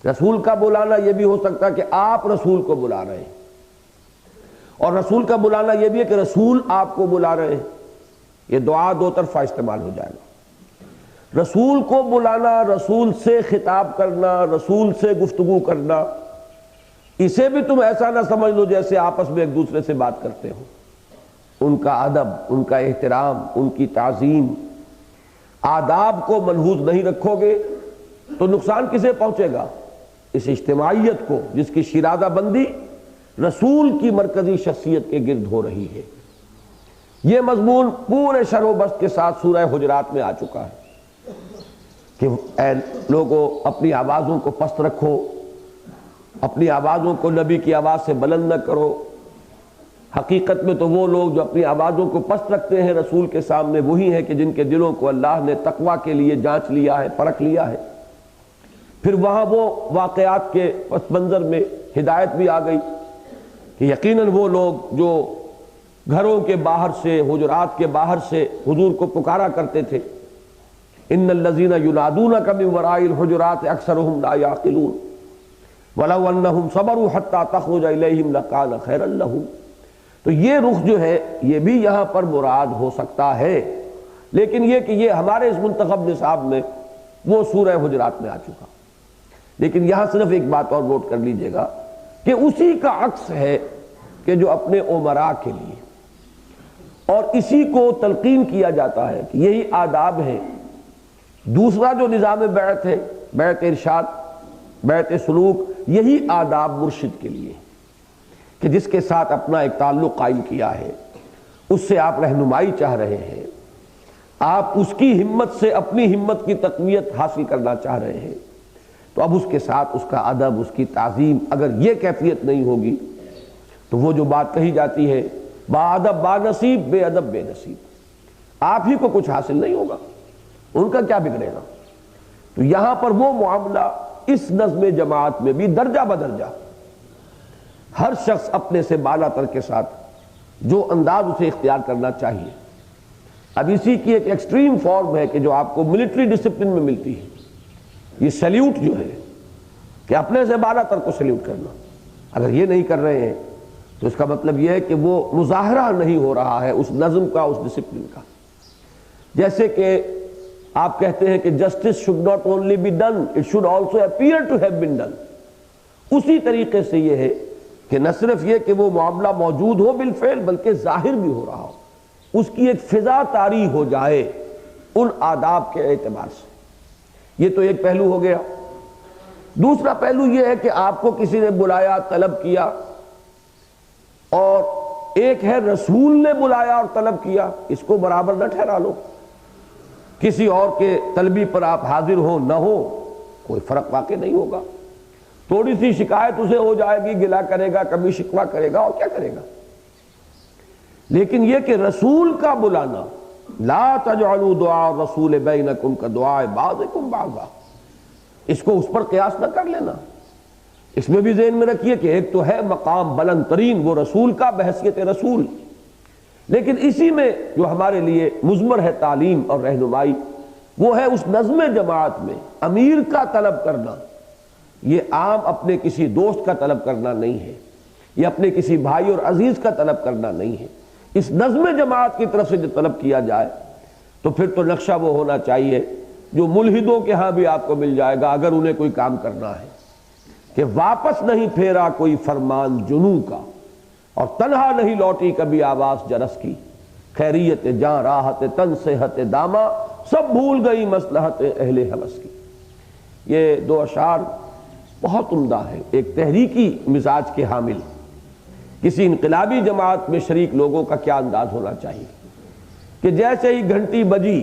Speaker 1: رسول کا بلانا یہ بھی ہو سکتا ہے کہ آپ رسول کو بلا رہے ہیں، اور رسول کا بلانا یہ بھی ہے کہ رسول آپ کو بلا رہے ہیں۔ یہ دعا دو طرفہ استعمال ہو جائے گا۔ رسول کو بلانا، رسول سے خطاب کرنا، رسول سے گفتگو کرنا، اسے بھی تم ایسا نہ سمجھ لو جیسے آپس میں ایک دوسرے سے بات کرتے ہو۔ ان کا ادب، ان کا احترام، ان کی تعظیم، آداب کو ملحوظ نہیں رکھو گے تو نقصان کسے پہنچے گا؟ اس اجتماعیت کو جس کی شیرازہ بندی رسول کی مرکزی شخصیت کے گرد ہو رہی ہے۔ یہ مضمون پورے شرح و بسط کے ساتھ سورہ حجرات میں آ چکا ہے کہ اے لوگوں اپنی آوازوں کو پست رکھو، اپنی آوازوں کو نبی کی آواز سے بلند نہ کرو۔ حقیقت میں تو وہ لوگ جو اپنی آوازوں کو پست رکھتے ہیں رسول کے سامنے وہی ہیں کہ جن کے دلوں کو اللہ نے تقویٰ کے لیے جانچ لیا ہے، پرکھ لیا ہے۔ پھر وہاں وہ واقعات کے پس منظر میں ہدایت بھی آ گئی کہ یقیناً وہ لوگ جو گھروں کے باہر سے، حجرات کے باہر سے حضور کو پکارا کرتے تھے، ان الذین ینادونک من وراء الحجرات اکثرهم لا یعقلون ولو انہم صبروا حتی تخرج الیہم لکان خیرا لہم۔ تو یہ رخ جو ہے یہ بھی یہاں پر مراد ہو سکتا ہے، لیکن یہ کہ یہ ہمارے اس منتخب نصاب میں وہ سورہ حجرات میں آ چکا۔ لیکن یہاں صرف ایک بات اور نوٹ کر لیجئے گا کہ اسی کا عکس ہے کہ جو اپنے امراء کے لیے، اور اسی کو تلقین کیا جاتا ہے کہ یہی آداب ہیں۔ دوسرا جو نظام بیعت ہے، بیعت ارشاد، بیعت سلوک، یہی آداب مرشد کے لیے کہ جس کے ساتھ اپنا ایک تعلق قائم کیا ہے، اس سے آپ رہنمائی چاہ رہے ہیں، آپ اس کی ہمت سے اپنی ہمت کی تقویت حاصل کرنا چاہ رہے ہیں، تو اب اس کے ساتھ اس کا ادب، اس کی تعظیم، اگر یہ کیفیت نہیں ہوگی تو وہ جو بات کہی جاتی ہے با ادب با نصیب، بے ادب بے نصیب، آپ ہی کو کچھ حاصل نہیں ہوگا، ان کا کیا بگڑے گا۔ تو یہاں پر وہ معاملہ اس نظم جماعت میں بھی درجہ بدرجہ ہر شخص اپنے سے بالا تر کے ساتھ جو انداز اسے اختیار کرنا چاہیے. اب اسی کی ایک ایکسٹریم فارم ہے کہ جو آپ کو ملٹری ڈسپلن میں ملتی ہے، یہ سیلیوٹ جو ہے کہ اپنے سے بالا تر کو سیلیوٹ کرنا. اگر یہ نہیں کر رہے ہیں تو اس کا مطلب یہ ہے کہ وہ مظاہرہ نہیں ہو رہا ہے اس نظم کا، اس ڈسپلن کا. جیسے کہ آپ کہتے ہیں کہ justice should not only be done, it should also appear to have been done. اسی طریقے سے یہ ہے کہ نہ صرف یہ کہ وہ معاملہ موجود ہو بالفعل بلکہ ظاہر بھی ہو رہا ہو، اس کی ایک فضا طاری ہو جائے ان آداب کے اعتبار سے. یہ تو ایک پہلو ہو گیا. دوسرا پہلو یہ ہے کہ آپ کو کسی نے بلایا، طلب کیا، اور ایک ہے رسول نے بلایا اور طلب کیا، اس کو برابر نہ ٹھہرا لو. کسی اور کے طلبی پر آپ حاضر ہو نہ ہو کوئی فرق واقع نہیں ہوگا. تھوڑی سی شکایت اسے ہو جائے گی، گلا کرے گا، کبھی شکوہ کرے گا، اور کیا کرے گا. لیکن یہ کہ رسول کا بلانا، لا تجعلوا دعاء الرسول بینکم کدعاء بعضکم بعضا، اس کو اس پر قیاس نہ کر لینا. اس میں بھی ذہن میں رکھیے کہ ایک تو ہے مقام بلند ترین وہ رسول کا بحیثیت رسول، لیکن اسی میں جو ہمارے لیے مضمر ہے تعلیم اور رہنمائی، وہ ہے اس نظم جماعت میں امیر کا طلب کرنا. یہ عام اپنے کسی دوست کا طلب کرنا نہیں ہے، یہ اپنے کسی بھائی اور عزیز کا طلب کرنا نہیں ہے. اس نظم جماعت کی طرف سے جو طلب کیا جائے تو پھر تو نقشہ وہ ہونا چاہیے جو ملحدوں کے ہاں بھی آپ کو مل جائے گا اگر انہیں کوئی کام کرنا ہے، کہ واپس نہیں پھیرا کوئی فرمان جنوں کا، اور تنہا نہیں لوٹی کبھی آواز جرس کی. خیریت جاں راحت تن صحت دامہ، سب بھول گئی مصلحت اہل ہوس کی. یہ دو اشعار بہت عمدہ ہے، ایک تحریکی مزاج کے حامل. کسی انقلابی جماعت میں شریک لوگوں کا کیا انداز ہونا چاہیے کہ جیسے ہی گھنٹی بجی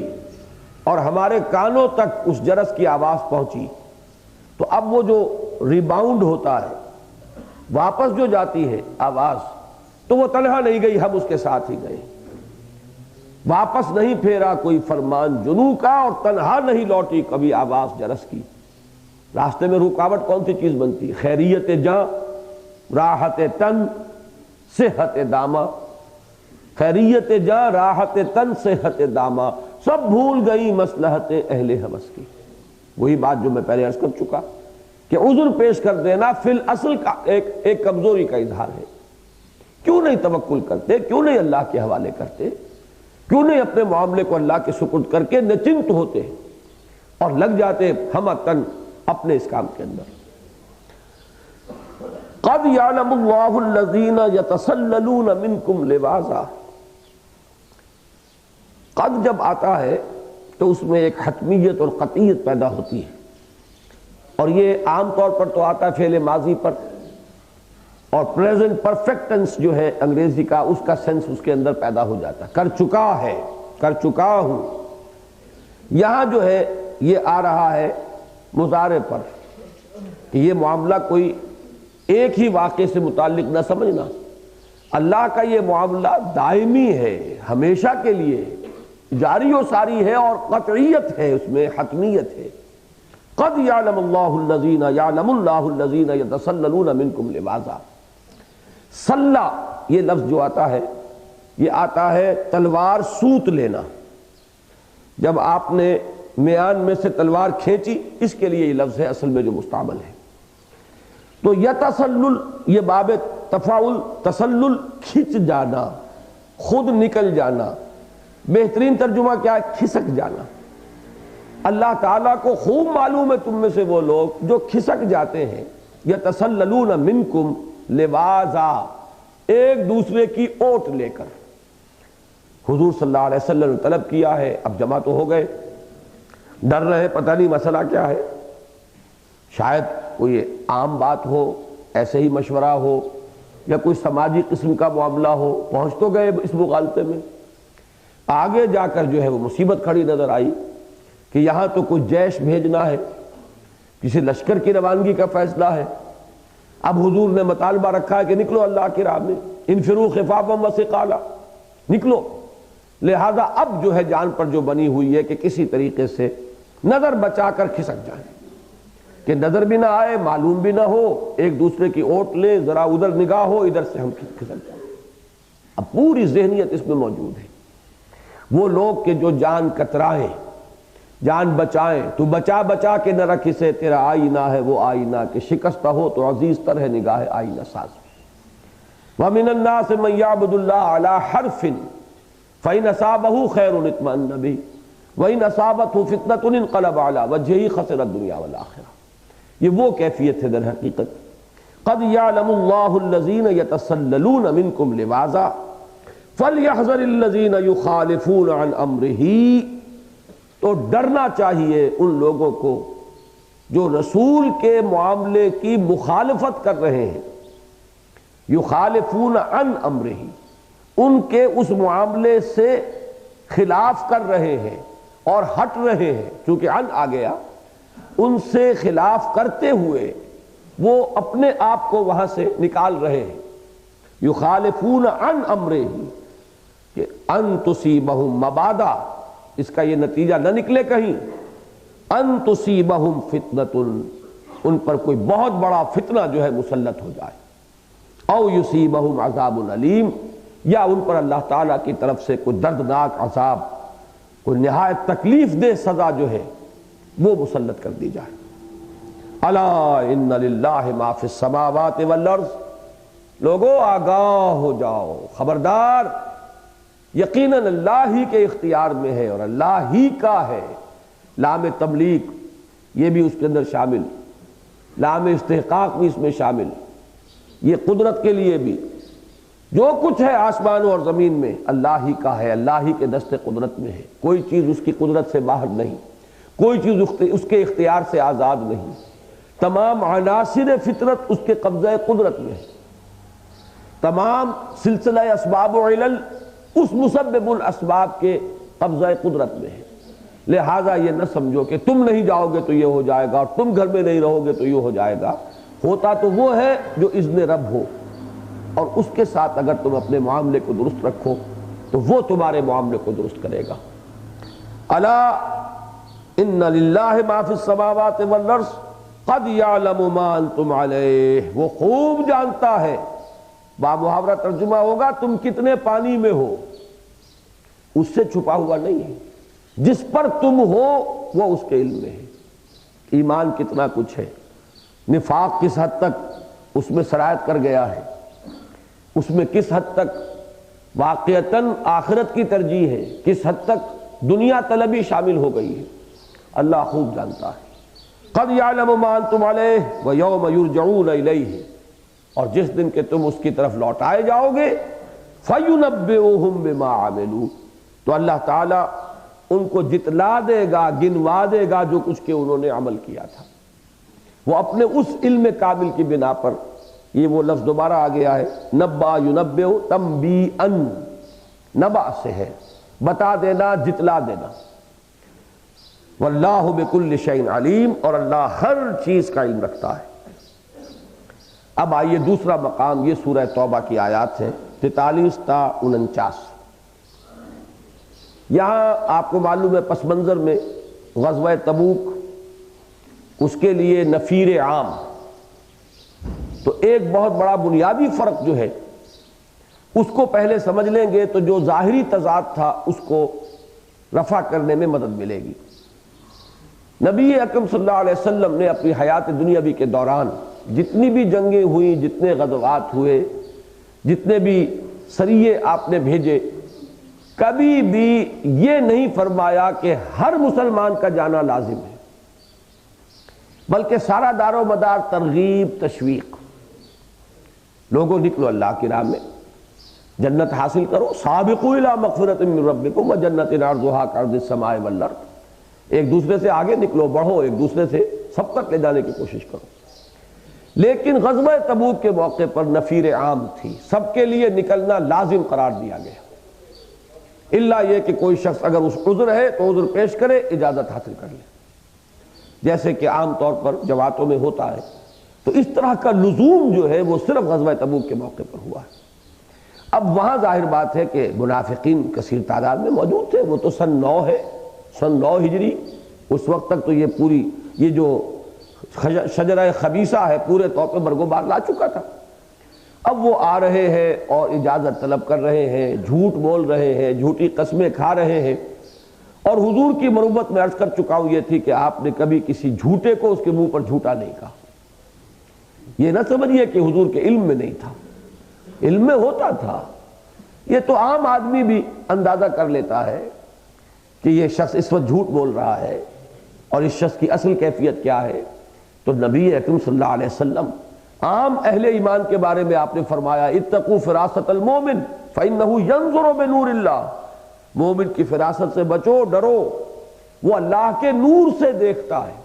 Speaker 1: اور ہمارے کانوں تک اس جرس کی آواز پہنچی تو اب وہ جو ریباؤنڈ ہوتا ہے، واپس جو جاتی ہے آواز، تو وہ تنہا نہیں گئی، ہم اس کے ساتھ ہی گئے. واپس نہیں پھیرا کوئی فرمان جنوں کا، اور تنہا نہیں لوٹی کبھی آواز جرس کی. راستے میں رکاوٹ کون سی چیز بنتی ہے؟ خیریت جاں، راحت تن، صحت دامہ. خیریت جاں، راحت تن، صحت دامہ، سب بھول گئی مصلحت اہل ہوس کی. وہی بات جو میں پہلے عرض کر چکا کہ عذر پیش کر دینا فی الاصل کا ایک کمزوری کا اظہار ہے. کیوں نہیں توکل کرتے؟ کیوں نہیں اللہ کے حوالے کرتے؟ کیوں نہیں اپنے معاملے کو اللہ کے سپرد کر کے نچنت ہوتے اور لگ جاتے ہم تن اپنے اس کام کے اندر؟ قد یعلم اللہ الذین یتسللون منکم لواذا. قد جب آتا ہے تو اس میں ایک حتمیت اور قطعیت پیدا ہوتی ہے، اور یہ عام طور پر تو آتا ہے فعل ماضی پر، اور پریزنٹ پرفیکٹ ٹینس جو ہے انگریزی کا، اس کا سینس اس کے اندر پیدا ہو جاتا ہے، کر چکا ہے، کر چکا ہوں. یہاں جو ہے یہ آ رہا ہے مضارع پر کہ یہ معاملہ کوئی ایک ہی واقعے سے متعلق نہ سمجھنا. اللہ کا یہ معاملہ دائمی ہے، ہمیشہ کے لیے جاری و ساری ہے، اور قطعیت ہے، اس میں حتمیت ہے. قد یعلم اللہ الذین یعلم اللہ الذین یتسللون منکم لواذا. سلہ یہ لفظ جو آتا ہے یہ آتا ہے تلوار سوت لینا. جب آپ نے میان میں سے تلوار کھینچی، اس کے لیے یہ لفظ ہے اصل میں جو مستعمل ہے. تو یتسلل یہ باب تفاعل، تسلل کھنچ جانا، خود نکل جانا. بہترین ترجمہ کیا ہے؟ کھسک جانا. اللہ تعالیٰ کو خوب معلوم ہے تم میں سے وہ لوگ جو کھسک جاتے ہیں. یتسللون منکم لواذا، ایک دوسرے کی اوٹ لے کر. حضور صلی اللہ علیہ وسلم نے طلب کیا ہے، اب جمع تو ہو گئے، ڈر رہے پتہ نہیں مسئلہ کیا ہے، شاید کوئی عام بات ہو، ایسے ہی مشورہ ہو، یا کوئی سماجی قسم کا معاملہ ہو. پہنچ تو گئے اس مغالطے میں. آگے جا کر جو ہے وہ مصیبت کھڑی نظر آئی کہ یہاں تو کوئی جیش بھیجنا ہے، کسی لشکر کی روانگی کا فیصلہ ہے. اب حضور نے مطالبہ رکھا ہے کہ نکلو اللہ کی راہ میں، انفروا خفافا وثقالا، نکلو. لہذا اب جو ہے جان پر جو بنی ہوئی ہے کہ کسی طریقے سے نظر بچا کر کھسک جائیں. کہ نظر بھی نہ آئے، معلوم بھی نہ ہو، ایک دوسرے کی اوٹ لیں، ذرا ادھر نگاہ ہو، ادھر سے ہم کھسک جائیں۔ اب پوری ذہنیت اس میں موجود ہے۔ وہ لوگ کہ جو جان کترائیں، جان بچائیں، تو بچا بچا کے نہ رکھ اسے، تیرا آئینہ ہے وہ آئینہ کہ شکستہ ہو تو عزیز تر ہے نگاہ آئینہ ساز۔ وَمِنَ النَّاسِ مَن يَعْبُدُ اللَّهَ عَلَى حَرْفٍ فَإِنْ أَصَابَهُ خَيْرٌ اطْمَأَنَّ بِهِ وَإِنْ أَصَابَتْهُ فِتْنَةٌ انقلب عَلَى وَجْهِهِ خَسِرَ الدُّنْيَا وَالْآخِرَةَ۔ یہ وہ کیفیت ہے در حقیقت۔ قَدْ يَعْلَمُ اللَّهُ الَّذِينَ يَتَسَلَّلُونَ مِنْكُمْ لِوَاظًا فَلْيَحْذَرِ الَّذِينَ يُخَالِفُونَ عَنْ أَمْرِهِ۔ تو ڈرنا چاہیے ان لوگوں کو جو رسول کے معاملے کی مخالفت کر رہے ہیں، یخالفون عن امرہ، ان کے اس معاملے سے خلاف کر رہے ہیں اور ہٹ رہے ہیں، چونکہ عن آ گیا، ان سے خلاف کرتے ہوئے وہ اپنے آپ کو وہاں سے نکال رہے ہیں۔ یخالفون عن امرہ کہ ان تصیبہم مبادا، اس کا یہ نتیجہ نہ نکلے کہیں ان تصیبہم فتنۃ، ان پر کوئی بہت بڑا فتنہ جو ہے مسلط ہو جائے، او یصیبہم عذاب علیم، یا ان پر اللہ تعالیٰ کی طرف سے کوئی دردناک عذاب، کوئی نہایت تکلیف دہ سزا جو ہے وہ مسلط کر دی جائے۔ الا ان للہ ما فی السماوات والارض، لوگو آگاہ ہو جاؤ، خبردار، یقیناً اللہ ہی کے اختیار میں ہے اور اللہ ہی کا ہے۔ لام تملیک یہ بھی اس کے اندر شامل، لام استحقاق بھی اس میں شامل، یہ قدرت کے لیے بھی، جو کچھ ہے آسمانوں اور زمین میں اللہ ہی کا ہے، اللہ ہی کے دست قدرت میں ہے، کوئی چیز اس کی قدرت سے باہر نہیں، کوئی چیز اس کے اختیار سے آزاد نہیں، تمام عناصر فطرت اس کے قبضہ قدرت میں ہے، تمام سلسلہ اسباب و علل اس مسبب الاسباب کے قبضہ قدرت میں ہے۔ لہٰذا یہ نہ سمجھو کہ تم نہیں جاؤ گے تو یہ ہو جائے گا اور تم گھر میں نہیں رہو گے تو یہ ہو جائے گا، ہوتا تو وہ ہے جو اذن رب ہو، اور اس کے ساتھ اگر تم اپنے معاملے کو درست رکھو تو وہ تمہارے معاملے کو درست کرے گا۔ الا ان للہ ما فی السماوات والارض قد یعلم ما انتم علیہ، وہ خوب جانتا ہے، بامحاورہ ترجمہ ہوگا تم کتنے پانی میں ہو، اس سے چھپا ہوا نہیں ہے، جس پر تم ہو وہ اس کے علم میں ہے۔ ایمان کتنا کچھ ہے، نفاق کس حد تک اس میں سرایت کر گیا ہے، اس میں کس حد تک واقعتاً آخرت کی ترجیح ہے، کس حد تک دنیا طلبی شامل ہو گئی ہے، اللہ خوب جانتا ہے۔ قد یعلم ما انتم علیہ ویوم یرجعون الیہ، اور جس دن کہ تم اس کی طرف لوٹائے جاؤ گے، فَيُنَبِّئُهُم بِمَا عَمِلُوا، تو اللہ تعالیٰ ان کو جتلا دے گا، گنوا دے گا جو کچھ کہ انہوں نے عمل کیا تھا۔ وہ اپنے اس علم کامل کی بنا پر، یہ وہ لفظ دوبارہ آ گیا ہے، نبا ینبئ تنبیئن، نبا سے ہے بتا دینا، جتلا دینا۔ واللہ بکل شیء علیم، اور اللہ ہر چیز کا علم رکھتا ہے۔ اب آئیے دوسرا مقام، یہ سورہ توبہ کی آیات ہے 43 تا 49۔ یہاں آپ کو معلوم ہے پس منظر میں غزوہ تبوک، اس کے لیے نفیر عام، تو ایک بہت بڑا بنیادی فرق جو ہے اس کو پہلے سمجھ لیں گے تو جو ظاہری تضاد تھا اس کو رفع کرنے میں مدد ملے گی۔ نبی اکرم صلی اللہ علیہ وسلم نے اپنی حیات دنیاوی کے دوران جتنی بھی جنگیں ہوئیں، جتنے غزوات ہوئے، جتنے بھی سریے آپ نے بھیجے، کبھی بھی یہ نہیں فرمایا کہ ہر مسلمان کا جانا لازم ہے، بلکہ سارا دار و مدار ترغیب، تشویق، لوگوں نکلو اللہ کی راہ میں، جنت حاصل کرو، سابقوا الی مغفرۃ من ربکم وجنۃ عرضھا کعرض السماء والارض، ایک دوسرے سے آگے نکلو، بڑھو، ایک دوسرے سے سبقت لے جانے کی کوشش کرو۔ لیکن غزوہ تبوک کے موقع پر نفیر عام تھی، سب کے لیے نکلنا لازم قرار دیا گیا، الا یہ کہ کوئی شخص اگر اس عذر ہے تو عذر پیش کرے، اجازت حاصل کر لے، جیسے کہ عام طور پر جماعتوں میں ہوتا ہے۔ تو اس طرح کا لزوم جو ہے وہ صرف غزوہ تبوک کے موقع پر ہوا ہے۔ اب وہاں ظاہر بات ہے کہ منافقین کثیر تعداد میں موجود تھے، وہ تو سن 9 ہے، سن 9 ہجری، اس وقت تک تو یہ پوری یہ جو شجرہ خبیثہ ہے، پورے طور پہ برگوبار لا چکا تھا۔ اب وہ آ رہے ہیں اور اجازت طلب کر رہے ہیں، جھوٹ بول رہے ہیں، جھوٹی قسمیں کھا رہے ہیں، اور حضور کی مروت میں عرض کر چکا ہوں یہ تھی کہ آپ نے کبھی کسی جھوٹے کو اس کے منہ پر جھوٹا نہیں کہا۔ یہ نہ سمجھیے کہ حضور کے علم میں نہیں تھا، علم میں ہوتا تھا۔ یہ تو عام آدمی بھی اندازہ کر لیتا ہے کہ یہ شخص اس وقت جھوٹ بول رہا ہے اور اس شخص کی اصل کیفیت کیا ہے۔ تو نبی اکرم صلی اللہ علیہ وسلم عام اہل ایمان کے بارے میں آپ نے فرمایا اتقوا فراست المومن فإنہ ینظر بنور اللہ، مومن کی فراست سے بچو، ڈرو، وہ اللہ کے نور سے دیکھتا ہے۔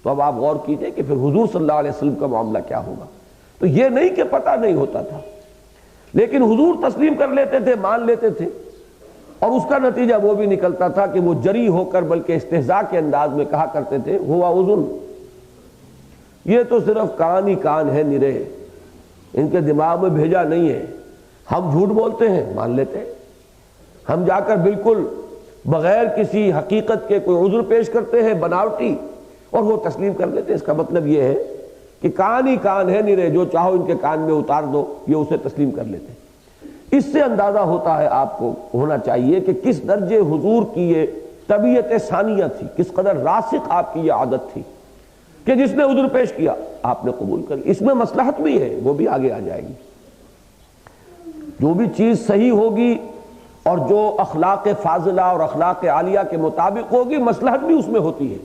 Speaker 1: تو اب آپ غور کیجئے کہ پھر حضور صلی اللہ علیہ وسلم کا معاملہ کیا ہوگا۔ تو یہ نہیں کہ پتہ نہیں ہوتا تھا، لیکن حضور تسلیم کر لیتے تھے، مان لیتے تھے، اور اس کا نتیجہ وہ بھی نکلتا تھا کہ وہ جری ہو کر بلکہ استہزاء کے انداز میں کہا کرتے تھے ہوا اذن، یہ تو صرف کان ہی کان ہے نرے، ان کے دماغ میں بھیجا نہیں ہے۔ ہم جھوٹ بولتے ہیں، مان لیتے ہیں، ہم جا کر بالکل بغیر کسی حقیقت کے کوئی عذر پیش کرتے ہیں بناوٹی، اور وہ تسلیم کر لیتے ہیں۔ اس کا مطلب یہ ہے کہ کان ہی کان ہے نرے، جو چاہو ان کے کان میں اتار دو، یہ اسے تسلیم کر لیتے ہیں۔ اس سے اندازہ ہوتا ہے، آپ کو ہونا چاہیے کہ کس درجے حضور کی یہ طبیعت ثانیہ تھی، کس قدر راسخ آپ کی یہ عادت تھی کہ جس نے عذر پیش کیا آپ نے قبول کر لی۔ اس میں مصلحت بھی ہے، وہ بھی آگے آ جائے گی۔ جو بھی چیز صحیح ہوگی اور جو اخلاق فاضلہ اور اخلاق عالیہ کے مطابق ہوگی، مصلحت بھی اس میں ہوتی ہے۔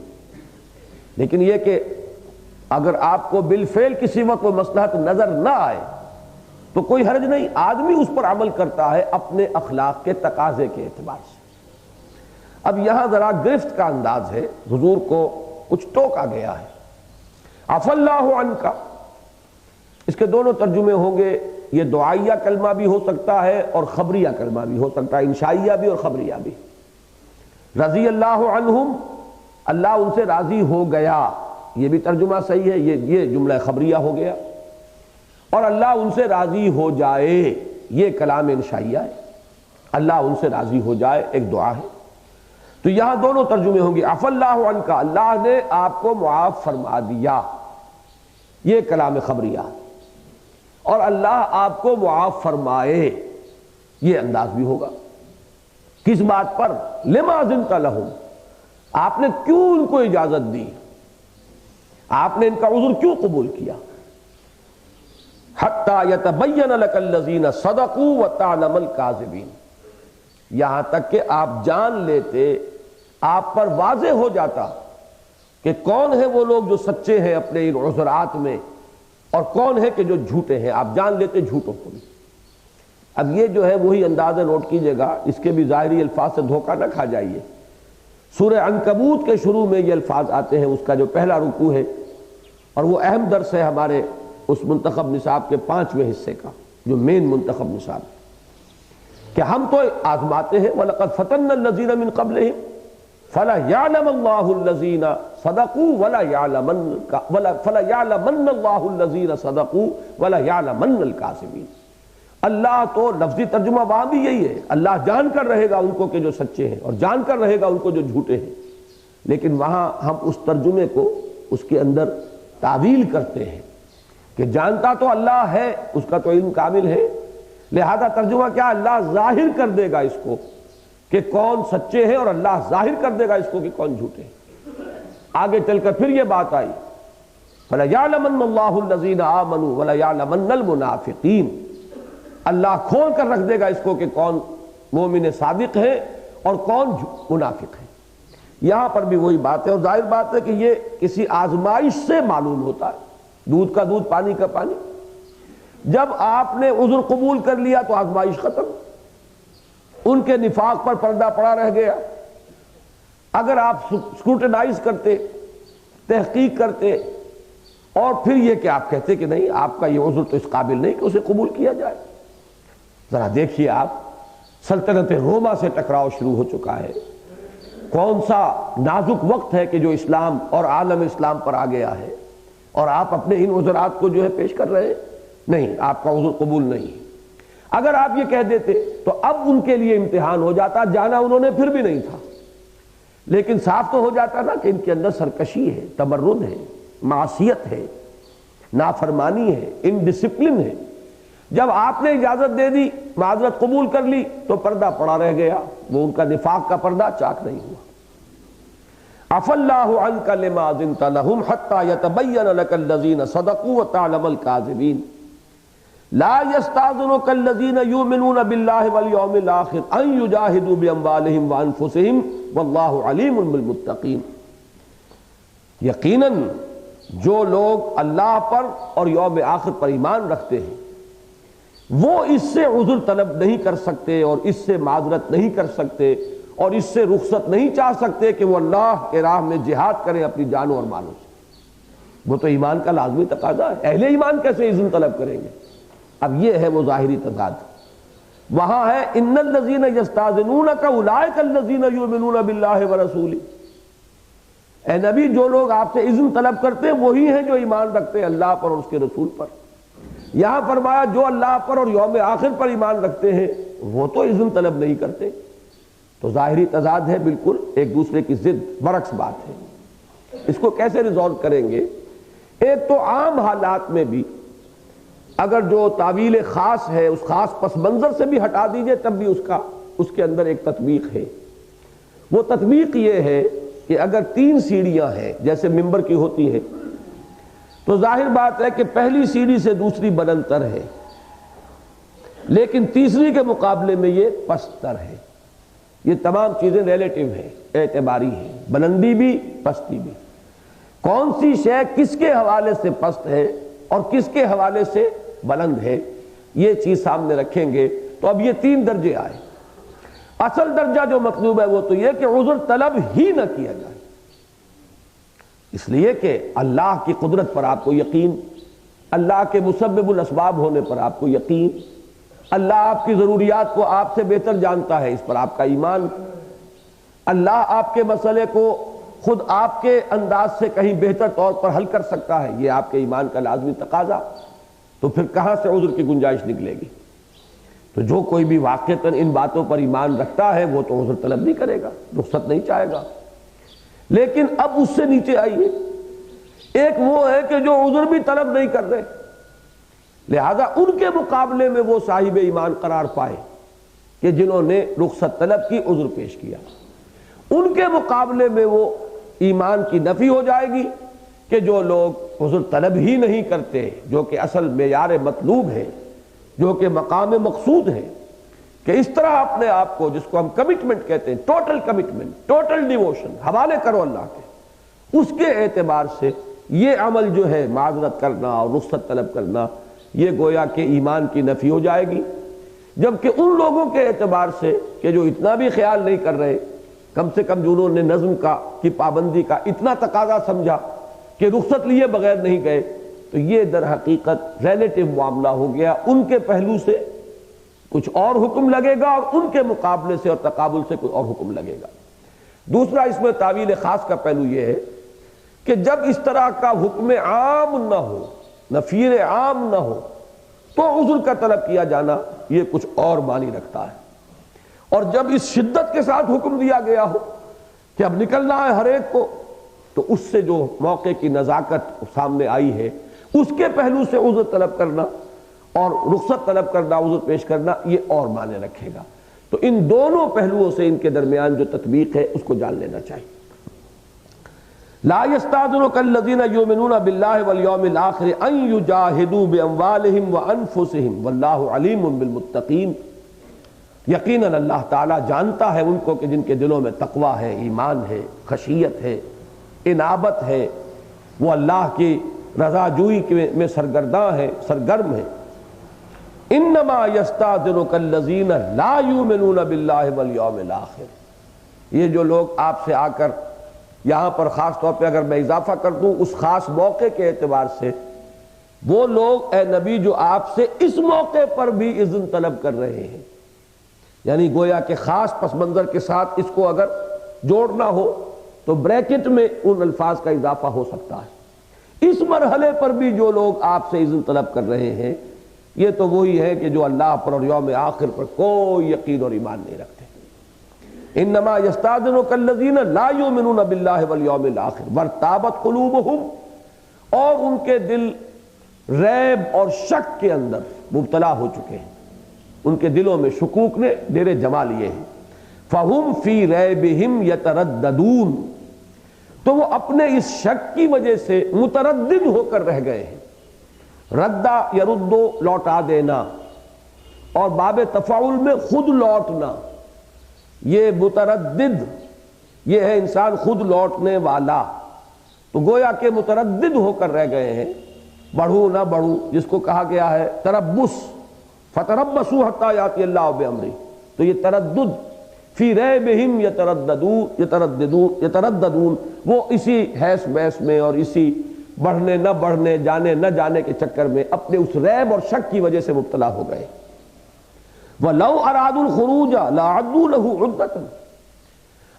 Speaker 1: لیکن یہ کہ اگر آپ کو بالفعل کسی وقت وہ مصلحت نظر نہ آئے تو کوئی حرج نہیں، آدمی اس پر عمل کرتا ہے اپنے اخلاق کے تقاضے کے اعتبار سے۔ اب یہاں ذرا گرفت کا انداز ہے، حضور کو کچھ ٹوکا گیا ہے۔ عفا اللہ عنک، اس کے دونوں ترجمے ہوں گے، یہ دعائیہ کلمہ بھی ہو سکتا ہے اور خبریہ کلمہ بھی ہو سکتا ہے، انشائیہ بھی اور خبریہ بھی۔ رضی اللہ عنہم، اللہ ان سے راضی ہو گیا، یہ بھی ترجمہ صحیح ہے، یہ جملہ خبریہ ہو گیا، اور اللہ ان سے راضی ہو جائے، یہ کلام انشائیہ ہے، اللہ ان سے راضی ہو جائے ایک دعا ہے۔ تو یہاں دونوں ترجمے ہوں گے، عفا اللہ عنک، اللہ نے آپ کو معاف فرما دیا، یہ کلام خبریہ، اور اللہ آپ کو معاف فرمائے، یہ انداز بھی ہوگا۔ کس بات پر؟ لما اذنت لہم، آپ نے کیوں ان کو اجازت دی، آپ نے ان کا عذر کیوں قبول کیا؟ حتی یتبین لک الذین صدقوا وتعلم الکاذبین، یہاں تک کہ آپ جان لیتے، آپ پر واضح ہو جاتا کہ کون ہیں وہ لوگ جو سچے ہیں اپنے ان عذرات میں، اور کون ہے کہ جو جھوٹے ہیں، آپ جان لیتے جھوٹوں کو بھی۔ اب یہ جو ہے وہی اندازہ نوٹ کیجئے گا، اس کے بھی ظاہری الفاظ سے دھوکہ نہ کھا جائیے۔ سورہ عنکبوت کے شروع میں یہ الفاظ آتے ہیں، اس کا جو پہلا رکوع ہے، اور وہ اہم درس ہے ہمارے اس منتخب نصاب کے 5ویں حصے کا، جو مین منتخب نصاب ہے، کہ ہم تو آزماتے ہیں، وَلَقَدْ فَتَنَّا الَّذِينَ مِن قَبْلِهِمْ فَلَيَعْلَمَ اللَّهُ الَّذِينَ صَدَقُوا وَلَيَعْلَمَنَّ اللَّهُ الَّذِينَ صَدَقُوا وَلَيَعْلَمَنَّ الْكَاذِبِينَ۔ اللہ تو لفظی ترجمہ وہاں بھی یہی ہے، اللہ جان کر رہے گا ان کو کہ جو سچے ہیں، اور جان کر رہے گا ان کو جو جھوٹے ہیں، لیکن وہاں ہم اس ترجمے کو اس کے اندر تعویل کرتے ہیں کہ جانتا تو اللہ ہے، اس کا تو علم کامل ہے، لہذا ترجمہ کیا؟ اللہ ظاہر کر دے گا اس کو کہ کون سچے ہیں، اور اللہ ظاہر کر دے گا اس کو کہ کون جھوٹے ہیں۔ آگے چل کر پھر یہ بات آئی، فَلَيَعْلَمَنَّ اللَّهُ الَّذِينَ آمَنُوا وَلَيَعْلَمَنَّ الْمُنَافِقِينَ، اللہ کھول کر رکھ دے گا اس کو کہ کون مومن صادق ہے اور کون منافق ہے۔ یہاں پر بھی وہی بات ہے، اور ظاہر بات ہے کہ یہ کسی آزمائش سے معلوم ہوتا ہے، دودھ کا دودھ پانی کا پانی۔ جب آپ نے عذر قبول کر لیا تو آزمائش ختم، ان کے نفاق پر پردہ پڑا رہ گیا۔ اگر آپ سکروٹنائز کرتے، تحقیق کرتے، اور پھر یہ کہ آپ کہتے کہ نہیں، آپ کا یہ عذر تو اس قابل نہیں کہ اسے قبول کیا جائے۔ ذرا دیکھیے آپ، سلطنت روما سے ٹکراؤ شروع ہو چکا ہے، کون سا نازک وقت ہے کہ جو اسلام اور عالم اسلام پر آ گیا ہے، اور آپ اپنے ان عذرات کو جو ہے پیش کر رہے ہیں، نہیں، آپ کا عذر قبول نہیں۔ اگر آپ یہ کہہ دیتے تو اب ان کے لیے امتحان ہو جاتا، جانا انہوں نے پھر بھی نہیں تھا، لیکن صاف تو ہو جاتا نا کہ ان کے اندر سرکشی ہے، تمرد ہے، معصیت ہے، نافرمانی ہے، انڈسپلن ہے۔ جب آپ نے اجازت دے دی، معذرت قبول کر لی، تو پردہ پڑا رہ گیا، وہ ان کا نفاق کا پردہ چاک نہیں ہوا۔ عفا اللہ عنک لما اذنت لهم حتى يتبين لك الذين صدقوا وتعلم الكاذبين لا يستأذنك الذين يؤمنون بالله واليوم الآخر ان يجاهدوا بأموالهم وأنفسهم والله عليم بالمتقين۔ یقیناً جو لوگ اللہ پر اور یوم آخر پر ایمان رکھتے ہیں وہ اس سے عذر طلب نہیں کر سکتے اور اس سے معذرت نہیں کر سکتے اور اس سے رخصت نہیں چاہ سکتے کہ وہ اللہ کے راہ میں جہاد کریں اپنی جانوں اور مالوں سے۔ وہ تو ایمان کا لازمی تقاضا ہے، اہل ایمان کیسے اذن طلب کریں گے؟ اب یہ ہے وہ ظاہری تضاد۔ وہاں ہے ان الذین یستاذنونک اولئک الذین یؤمنون باللہ ورسولہ، اے نبی جو لوگ آپ سے اذن طلب کرتے ہیں وہی ہیں جو ایمان رکھتے ہیں اللہ پر اور اس کے رسول پر۔ یہاں فرمایا جو اللہ پر اور یوم آخر پر ایمان رکھتے ہیں وہ تو اذن طلب نہیں کرتے۔ تو ظاہری تضاد ہے، بالکل ایک دوسرے کی ضد برعکس بات ہے۔ اس کو کیسے ریزالو کریں گے؟ ایک تو عام حالات میں بھی اگر جو تعویل خاص ہے اس خاص پس منظر سے بھی ہٹا دیجئے تب بھی اس کے اندر ایک تطبیق ہے۔ وہ تطبیق یہ ہے کہ اگر 3 سیڑھیاں ہیں جیسے ممبر کی ہوتی ہیں تو ظاہر بات ہے کہ پہلی سیڑھی سے دوسری بلندتر ہے، لیکن تیسری کے مقابلے میں یہ پستر ہے۔ یہ تمام چیزیں ریلیٹیو ہیں، اعتباری ہیں، بلندی بھی پستی بھی۔ کون سی شے کس کے حوالے سے پست ہے اور کس کے حوالے سے بلند ہے، یہ چیز سامنے رکھیں گے تو اب یہ 3 درجے آئے۔ اصل درجہ جو مطلوب ہے وہ تو یہ کہ عذر طلب ہی نہ کیا جائے، اس لیے کہ اللہ کی قدرت پر آپ کو یقین، اللہ کے مسبب الاسباب ہونے پر آپ کو یقین، اللہ آپ کی ضروریات کو آپ سے بہتر جانتا ہے، اس پر آپ کا ایمان، اللہ آپ کے مسئلے کو خود آپ کے انداز سے کہیں بہتر طور پر حل کر سکتا ہے، یہ آپ کے ایمان کا لازمی تقاضا۔ تو پھر کہاں سے عذر کی گنجائش نکلے گی؟ تو جو کوئی بھی واقعتاً ان باتوں پر ایمان رکھتا ہے وہ تو عذر طلب نہیں کرے گا، رخصت نہیں چاہے گا۔ لیکن اب اس سے نیچے آئیے، ایک وہ ہے کہ جو عذر بھی طلب نہیں کر رہے، لہذا ان کے مقابلے میں وہ صاحب ایمان قرار پائے کہ جنہوں نے رخصت طلب کی، عذر پیش کیا، ان کے مقابلے میں وہ ایمان کی نفی ہو جائے گی کہ جو لوگ عذر طلب ہی نہیں کرتے، جو کہ اصل معیار مطلوب ہے، جو کہ مقام مقصود ہے، کہ اس طرح اپنے آپ کو، جس کو ہم کمٹمنٹ کہتے ہیں، ٹوٹل کمٹمنٹ، ٹوٹل ڈیووشن، حوالے کرو اللہ کے، اس کے اعتبار سے یہ عمل جو ہے معذرت کرنا اور رخصت طلب کرنا، یہ گویا کہ ایمان کی نفی ہو جائے گی۔ جبکہ ان لوگوں کے اعتبار سے کہ جو اتنا بھی خیال نہیں کر رہے، کم سے کم جنہوں نے نظم کی پابندی کا اتنا تقاضا سمجھا کہ رخصت لیے بغیر نہیں گئے، تو یہ در حقیقت ریلیٹیو معاملہ ہو گیا، ان کے پہلو سے کچھ اور حکم لگے گا اور ان کے مقابلے سے اور تقابل سے کوئی اور حکم لگے گا۔ دوسرا اس میں تعویل خاص کا پہلو یہ ہے کہ جب اس طرح کا حکم عام نہ ہو، نفیر عام نہ ہو، تو عذر کا طلب کیا جانا یہ کچھ اور معنی رکھتا ہے۔ اور جب اس شدت کے ساتھ حکم دیا گیا ہو کہ اب نکلنا ہے ہر ایک کو، تو اس سے جو موقع کی نزاکت سامنے آئی ہے، اس کے پہلو سے عذر طلب کرنا اور رخصت طلب کرنا، عذر پیش کرنا، یہ اور معنی رکھے گا۔ تو ان دونوں پہلوؤں سے ان کے درمیان جو تطبیق ہے اس کو جان لینا چاہیے۔ لا يستأذنك الذين يؤمنون بالله واليوم الآخر ان يجاهدوا بأموالهم وأنفسهم والله عليم بالمتقين۔ یقیناً اللہ تعالیٰ جانتا ہے ان کو کہ جن کے دلوں میں تقوی ہے، ایمان ہے، خشیت ہے، انابت ہے، وہ اللہ کی رضا جوئی میں سرگرداں ہے، سرگرم ہے۔ انما يستأذنك الذين لا يؤمنون بالله واليوم الآخر، یہ جو لوگ آپ سے آ کر یہاں پر خاص طور پہ اگر میں اضافہ کر دوں اس خاص موقع کے اعتبار سے، وہ لوگ اے نبی جو آپ سے اس موقع پر بھی اذن طلب کر رہے ہیں، یعنی گویا کہ خاص پس منظر کے ساتھ اس کو اگر جوڑنا ہو تو بریکٹ میں ان الفاظ کا اضافہ ہو سکتا ہے۔ اس مرحلے پر بھی جو لوگ آپ سے اذن طلب کر رہے ہیں یہ تو وہی ہے کہ جو اللہ پر اور یوم آخر پر کوئی یقین اور ایمان نہیں رکھتے۔ انما یستأذنک الذین لا یؤمنون باللہ والیوم الآخر وارتابت قلوبہم، اور ان کے دل ریب اور شک کے اندر مبتلا ہو چکے ہیں، ان کے دلوں میں شکوک نے ڈیرے جما لیے ہیں۔ فَهُمْ فِي رَيْبِهِمْ يَتَرَدَّدُونَ، تو وہ اپنے اس شک کی وجہ سے متردد ہو کر رہ گئے ہیں۔ ردہ یردو لوٹا دینا، اور باب تفاعل میں خود لوٹنا، یہ متردد، یہ ہے انسان خود لوٹنے والا، تو گویا کہ متردد ہو کر رہ گئے ہیں، بڑھوں نہ بڑھوں، جس کو کہا گیا ہے تربص، فتربصوا حتی یاتی اللہ بامرہ، تو یہ تردد، فی ریبہم یترددون، وہ اسی حیث بیس میں اور اسی بڑھنے نہ بڑھنے، جانے نہ جانے کے چکر میں اپنے اس ریب اور شک کی وجہ سے مبتلا ہو گئے۔ وَلَوْ أَرَادُوا الْخُرُوجَ لَأَعَدُّوا لَهُ عُدَّةً،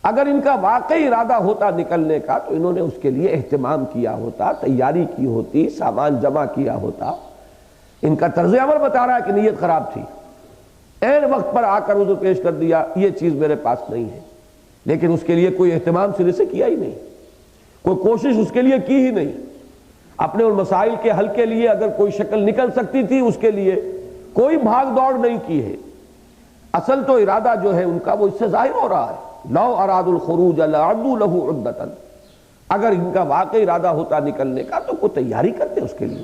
Speaker 1: اگر ان کا واقعی ارادہ ہوتا نکلنے کا تو انہوں نے اس کے لیے اہتمام کیا ہوتا، تیاری کی ہوتی، سامان جمع کیا ہوتا۔ ان کا طرز عمل بتا رہا ہے کہ نیت خراب تھی، عین وقت پر آ کر عذر پیش کر دیا، یہ چیز میرے پاس نہیں ہے، لیکن اس کے لیے کوئی اہتمام سرے سے کیا ہی نہیں، کوئی کوشش اس کے لیے کی ہی نہیں، اپنے ان مسائل کے حل کے لیے اگر کوئی شکل نکل سکتی تھی اس کے لیے کوئی بھاگ دوڑ نہیں کی ہے۔ اصل تو ارادہ جو ہے ان کا وہ اس سے ظاہر ہو رہا ہے، لو ارادوا الخروج لأعدوا له عدة، اگر ان کا واقعی ارادہ ہوتا نکلنے کا تو کوئی تیاری کرتے اس کے لیے۔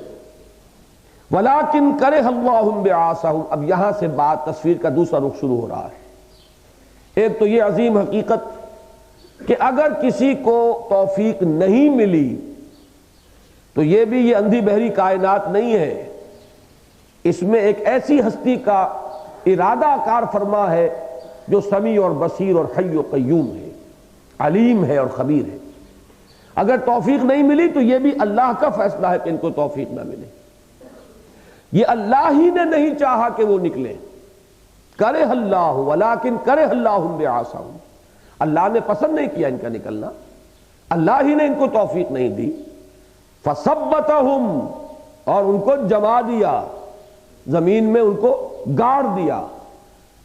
Speaker 1: ولیکن کرہ اللہ بعاثہم، اب یہاں سے بات تصویر کا دوسرا رخ شروع ہو رہا ہے۔ ایک تو یہ عظیم حقیقت کہ اگر کسی کو توفیق نہیں ملی تو یہ بھی یہ اندھی بہری کائنات نہیں ہے، اس میں ایک ایسی ہستی کا ارادہ کار فرما ہے جو سمیع اور بصیر اور حی و قیوم ہے، علیم ہے اور خبیر ہے۔ اگر توفیق نہیں ملی تو یہ بھی اللہ کا فیصلہ ہے کہ ان کو توفیق نہ ملے، یہ اللہ ہی نے نہیں چاہا کہ وہ نکلے۔ کرہ اللہ ولیکن کرہ اللہ بعاثہم، اللہ نے پسند نہیں کیا ان کا نکلنا، اللہ ہی نے ان کو توفیق نہیں دی۔ فثبتہم، اور ان کو جما دیا، زمین میں ان کو گاڑ دیا،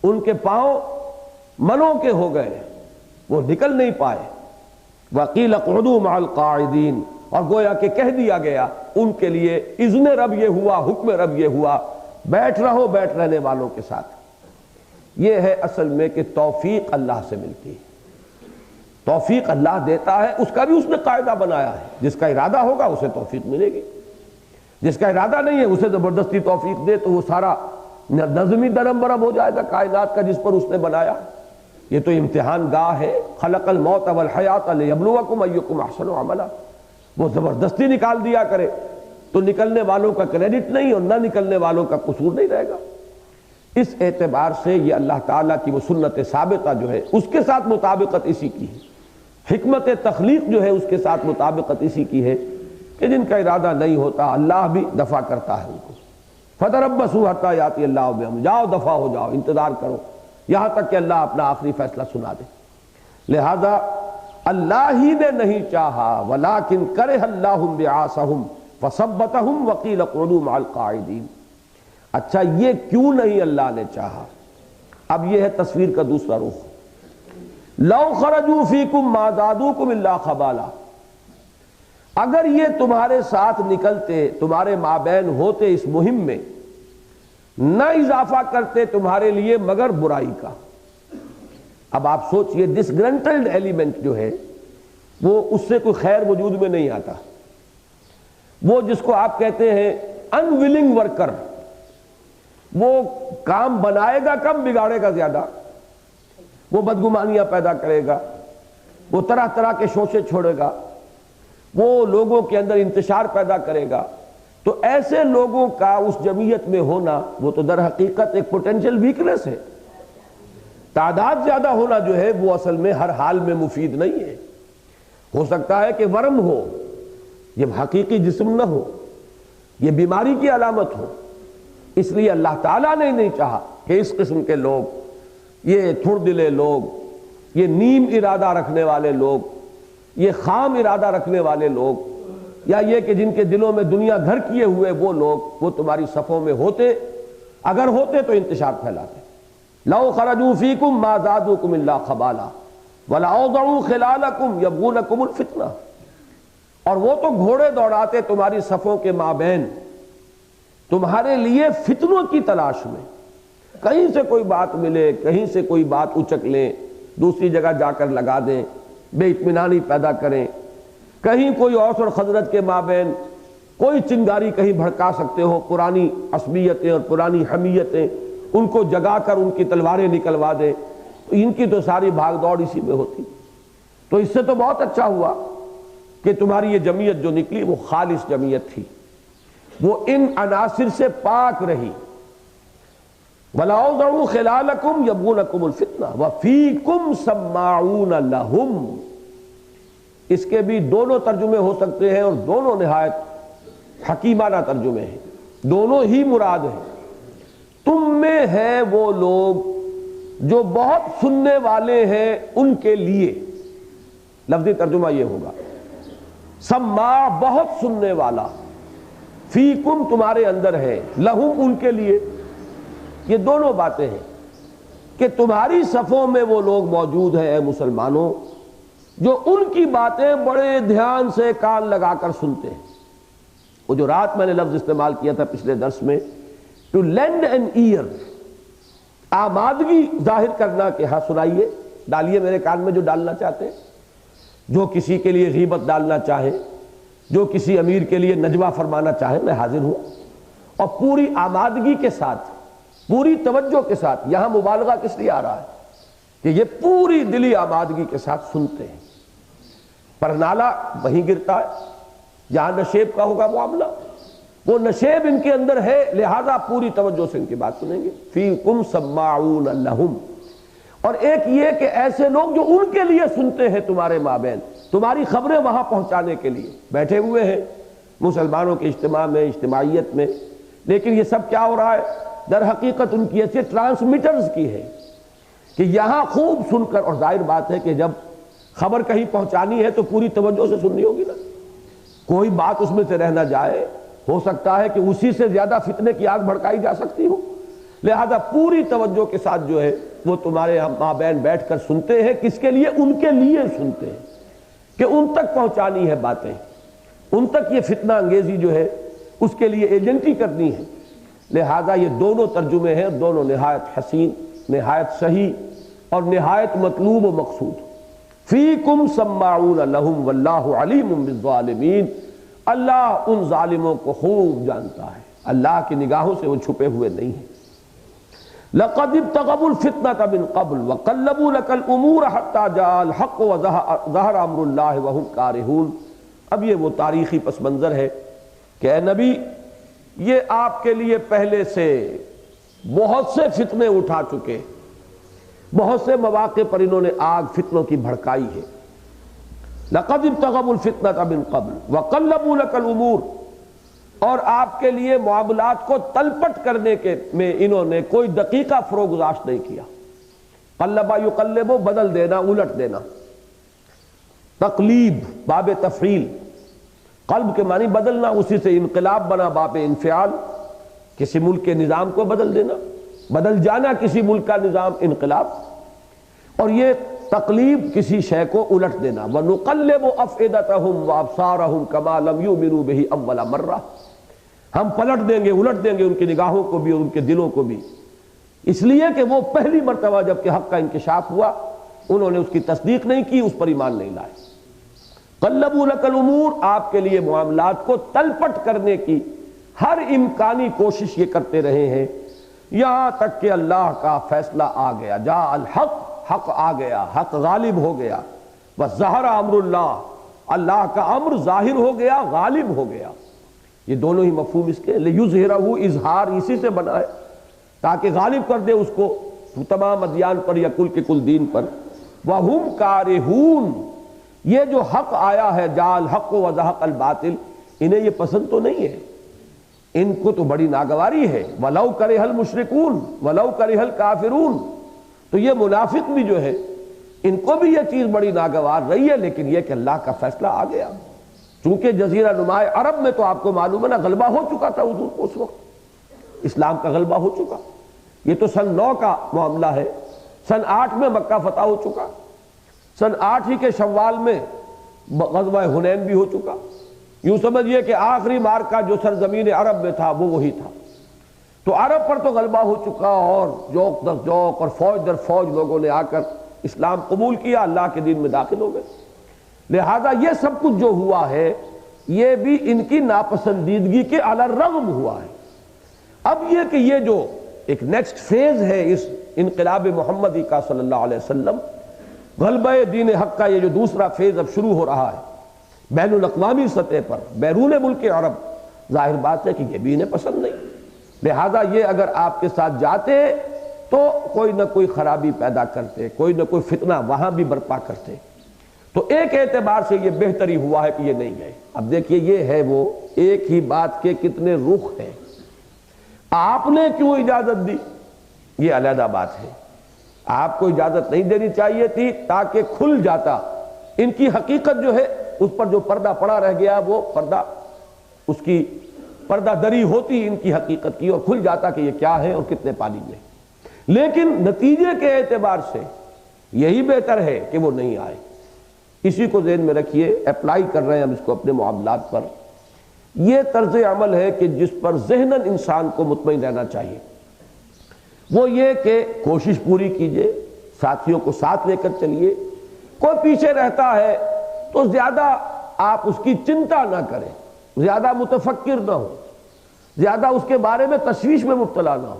Speaker 1: ان کے پاؤں منوں کے ہو گئے، وہ نکل نہیں پائے۔ وقیل اقعدوا مع القاعدین، اور گویا کہ کہہ دیا گیا ان کے لیے، اذن رب یہ ہوا، حکم رب یہ ہوا، بیٹھ رہو بیٹھ رہنے والوں کے ساتھ۔ یہ ہے اصل میں کہ توفیق اللہ سے ملتی ہے، توفیق اللہ دیتا ہے، اس کا بھی اس نے قاعدہ بنایا ہے، جس کا ارادہ ہوگا اسے توفیق ملے گی، جس کا ارادہ نہیں ہے اسے زبردستی توفیق دے تو وہ سارا نظمی درم برم ہو جائے گا کائنات کا جس پر اس نے بنایا۔ یہ تو امتحان گاہ ہے، خلق الموت والحیات لیبلوکم ایکم احسن عملا، وہ زبردستی نکال دیا کرے تو نکلنے والوں کا کریڈٹ نہیں اور نہ نکلنے والوں کا قصور نہیں رہے گا۔ اس اعتبار سے یہ اللہ تعالیٰ کی وہ سنت ثابتہ جو ہے اس کے ساتھ مطابقت اسی کی ہے، حکمت تخلیق جو ہے اس کے ساتھ مطابقت اسی کی ہے کہ جن کا ارادہ نہیں ہوتا اللہ بھی دفع کرتا ہے ان کو۔ فتربصوا حتی یاتی اللہ بامرہ، جاؤ دفع ہو جاؤ، انتظار کرو یہاں تک کہ اللہ اپنا آخری فیصلہ سنا دے۔ لہذا اللہ ہی نے نہیں چاہا، ولیکن کرہ اللہ بعاثہم فثبتہم وقیل اقعدوا مع القاعدین۔ اچھا یہ کیوں نہیں اللہ نے چاہا؟ اب یہ ہے تصویر کا دوسرا رخ۔ لو خرجوا فیکم ما زادوکم الا خبالا، اگر یہ تمہارے ساتھ نکلتے، تمہارے مابین ہوتے اس مہم میں، نہ اضافہ کرتے تمہارے لیے مگر برائی کا۔ اب آپ سوچئے ڈسگرنٹلڈ ایلیمنٹ جو ہے وہ اس سے کوئی خیر وجود میں نہیں آتا، وہ جس کو آپ کہتے ہیں انویلنگ ورکر، وہ کام بنائے گا کم، بگاڑے گا زیادہ، وہ بدگمانیاں پیدا کرے گا، وہ طرح طرح کے شوشے چھوڑے گا، وہ لوگوں کے اندر انتشار پیدا کرے گا۔ تو ایسے لوگوں کا اس جمعیت میں ہونا وہ تو در حقیقت ایک پوٹینشل ویکنس ہے۔ تعداد زیادہ ہونا جو ہے وہ اصل میں ہر حال میں مفید نہیں ہے، ہو سکتا ہے کہ ورم ہو، یہ حقیقی جسم نہ ہو، یہ بیماری کی علامت ہو۔ اس لیے اللہ تعالیٰ نے نہیں چاہا کہ اس قسم کے لوگ، یہ تھوڑ دلے لوگ، یہ نیم ارادہ رکھنے والے لوگ، یہ خام ارادہ رکھنے والے لوگ، یا یہ کہ جن کے دلوں میں دنیا گھر کیے ہوئے وہ لوگ، وہ تمہاری صفوں میں ہوتے، اگر ہوتے تو انتشار پھیلاتے۔ لو خرجوا فیکم ما زادوکم الا خبالا ولاوضعوا خلالکم یبغونکم الفتنہ، اور وہ تو گھوڑے دوڑاتے تمہاری صفوں کے مابین تمہارے لیے فتنوں کی تلاش میں، کہیں سے کوئی بات ملے، کہیں سے کوئی بات اچک لیں، دوسری جگہ جا کر لگا دیں، بے اطمینانی پیدا کریں، کہیں کوئی اوس اور خزرج کے مابین کوئی چنگاری کہیں بھڑکا سکتے ہو، پرانی عصبیتیں اور پرانی حمیتیں ان کو جگا کر ان کی تلواریں نکلوا دیں، ان کی تو ساری بھاگ دوڑ اسی میں ہوتی۔ تو اس سے تو بہت اچھا ہوا کہ تمہاری یہ جمعیت جو نکلی وہ خالص جمعیت تھی، وہ ان عناصر سے پاک رہی۔ وَلَأَوْضَعُوا خِلَالَكُمْ يَبْغُونَكُمُ الْفِتْنَةَ وَفِيكُمْ سَمَّاعُونَ لَهُمْ۔ اس کے بھی دونوں ترجمے ہو سکتے ہیں اور دونوں نہایت حکیمانہ ترجمے ہیں، دونوں ہی مراد ہیں۔ تم میں ہے وہ لوگ جو بہت سننے والے ہیں ان کے لیے، لفظی ترجمہ یہ ہوگا، سماع بہت سننے والا، فیکم تمہارے اندر ہے، لہم ان کے لیے۔ یہ دونوں باتیں ہیں کہ تمہاری صفوں میں وہ لوگ موجود ہیں اے مسلمانوں جو ان کی باتیں بڑے دھیان سے کان لگا کر سنتے ہیں۔ وہ جو رات میں نے لفظ استعمال کیا تھا پچھلے درس میں، ٹو لینڈ این ایئر، آمادگی ظاہر کرنا کہ ہاں سنائیے، ڈالیے میرے کان میں جو ڈالنا چاہتے ہیں۔ جو کسی کے لیے غیبت ڈالنا چاہے، جو کسی امیر کے لیے نجوہ فرمانا چاہے، میں حاضر ہوں، اور پوری آمادگی کے ساتھ، پوری توجہ کے ساتھ۔ یہاں مبالغہ کس لیے آ رہا ہے کہ یہ پوری دلی آمادگی کے ساتھ سنتے ہیں۔ پر نالا وہیں گرتا ہے جہاں نشیب کا ہوگا معاملہ، وہ نشیب ان کے اندر ہے، لہذا پوری توجہ سے ان کی بات سنیں گے۔ فیکم سماعون لہم، اور ایک یہ کہ ایسے لوگ جو ان کے لیے سنتے ہیں تمہارے مابین، تمہاری خبریں وہاں پہنچانے کے لیے بیٹھے ہوئے ہیں مسلمانوں کے اجتماع میں، اجتماعیت میں، لیکن یہ سب کیا ہو رہا ہے؟ در حقیقت ان کی ایسے ٹرانسمیٹرز کی ہے کہ یہاں خوب سن کر، اور ظاہر بات ہے کہ جب خبر کہیں پہنچانی ہے تو پوری توجہ سے سننی ہوگی نا، کوئی بات اس میں سے رہ نہ جائے، ہو سکتا ہے کہ اسی سے زیادہ فتنے کی آگ بھڑکائی جا سکتی ہو، لہذا پوری توجہ کے ساتھ جو ہے وہ تمہارے مابین بیٹھ کر سنتے ہیں۔ کس کے لیے؟ ان کے لیے سنتے ہیں کہ ان تک پہنچانی ہے باتیں، ان تک یہ فتنہ انگیزی جو ہے اس کے لیے ایجنٹی کرنی ہے۔ لہذا یہ دونوں ترجمے ہیں، دونوں نہایت حسین، نہایت صحیح اور نہایت مطلوب و مقصود۔ فیکم سماعون لہم واللہ علیم بالظالمین، اللہ ان ظالموں کو خوب جانتا ہے، اللہ کی نگاہوں سے وہ چھپے ہوئے نہیں ہیں۔ لقد ابتغوا الفتنة من قبل وقلبوا لك الامور حتى جاء الحق وظهر امر الله وهم كارهون۔ اب یہ وہ تاریخی پس منظر ہے کہ اے نبی، یہ آپ کے لیے پہلے سے بہت سے فتنے اٹھا چکے، بہت سے مواقع پر انہوں نے آگ فتنوں کی بھڑکائی ہے۔ لقد ابتغوا الفتنة من قبل وقلبوا لك الامور، اور آپ کے لیے معاملات کو تلپٹ کرنے کے میں انہوں نے کوئی دقیقہ فروغ گزاشت نہیں کیا۔ قلبا یقلبو، بدل دینا، الٹ دینا، تقلیب باب تفعیل، قلب کے معنی بدلنا، اسی سے انقلاب بنا باب انفعال، کسی ملک کے نظام کو بدل دینا، بدل جانا کسی ملک کا نظام، انقلاب، اور یہ تقلیب کسی شے کو الٹ دینا۔ وَنُقَلِّبُ أَفْئِدَتَهُمْ وَأَبْصَارَهُمْ كَمَا لَمْ يُؤْمِنُوا بِهِ أَوَّلَ مَرَّةٍ، ہم پلٹ دیں گے، الٹ دیں گے ان کی نگاہوں کو بھی اور ان کے دلوں کو بھی، اس لیے کہ وہ پہلی مرتبہ جب کہ حق کا انکشاف ہوا انہوں نے اس کی تصدیق نہیں کی، اس پر ایمان نہیں لائے۔ قلبوا لك الامور، آپ کے لیے معاملات کو تلپٹ کرنے کی ہر امکانی کوشش یہ کرتے رہے ہیں، یہاں تک کہ اللہ کا فیصلہ آ گیا۔ جاء الحق، حق آ گیا، حق غالب ہو گیا۔ وظہر امر اللہ، اللہ کا امر ظاہر ہو گیا، غالب ہو گیا۔ یہ دونوں ہی مفہوم اس کے، لیظہرہ، اظہار اسی سے بنا ہے تاکہ غالب کر دے اس کو تمام ادیان پر یا کل کے کل دین پر۔ وہم کارہون، یہ جو حق آیا ہے، جاء الحق وزہق الباطل، انہیں یہ پسند تو نہیں ہے، ان کو تو بڑی ناگواری ہے۔ وَلَوْ كَرِهَ الْمُشْرِكُونَ وَلَوْ كَرِهَ الْكَافِرُونَ، تو یہ منافق بھی جو ہے ان کو بھی یہ چیز بڑی ناگوار رہی ہے، لیکن یہ کہ اللہ کا فیصلہ آ گیا۔ چونکہ جزیرہ نما عرب میں تو آپ کو معلوم ہے نا غلبہ ہو چکا تھا حضور کو، اس وقت اسلام کا غلبہ ہو چکا۔ یہ تو سن 9 کا معاملہ ہے، سن 8 میں مکہ فتح ہو چکا، سن 8 ہی کے شوال میں غزوہ حنین بھی ہو چکا، یوں سمجھیے کہ آخری مارکہ جو سرزمین عرب میں تھا وہ وہی تھا، تو عرب پر تو غلبہ ہو چکا، اور جوک در جوک اور فوج در فوج لوگوں نے آ کر اسلام قبول کیا، اللہ کے دین میں داخل ہو گئے۔ لہذا یہ سب کچھ جو ہوا ہے یہ بھی ان کی ناپسندیدگی کے علی الرغم ہوا ہے۔ اب یہ کہ یہ جو ایک نیکسٹ فیز ہے اس انقلاب محمدی کا صلی اللہ علیہ وسلم، غلبہ دین حق کا یہ جو دوسرا فیز اب شروع ہو رہا ہے بین الاقوامی سطح پر بیرون ملک عرب، ظاہر بات ہے کہ یہ بھی انہیں پسند نہیں، لہذا یہ اگر آپ کے ساتھ جاتے تو کوئی نہ کوئی خرابی پیدا کرتے، کوئی نہ کوئی فتنہ وہاں بھی برپا کرتے، تو ایک اعتبار سے یہ بہتری ہوا ہے کہ یہ نہیں گئے۔ اب دیکھیے یہ ہے وہ ایک ہی بات کے کتنے رخ ہیں، آپ نے کیوں اجازت دی یہ علیحدہ بات ہے، آپ کو اجازت نہیں دینی چاہیے تھی تاکہ کھل جاتا، ان کی حقیقت جو ہے اس پر جو پردہ پڑا رہ گیا وہ پردہ، اس کی پردہ دری ہوتی ان کی حقیقت کی اور کھل جاتا کہ یہ کیا ہے اور کتنے پانی میں۔ لیکن نتیجے کے اعتبار سے یہی بہتر ہے کہ وہ نہیں آئے، اسی کو ذہن میں رکھیے، اپلائی کر رہے ہیں ہم اس کو اپنے معاملات پر۔ یہ طرز عمل ہے کہ جس پر ذہناً انسان کو مطمئن رہنا چاہیے، وہ یہ کہ کوشش پوری کیجئے، ساتھیوں کو ساتھ لے کر چلیے، کوئی پیچھے رہتا ہے تو زیادہ آپ اس کی چنتا نہ کریں، زیادہ متفکر نہ ہو، زیادہ اس کے بارے میں تشویش میں مبتلا نہ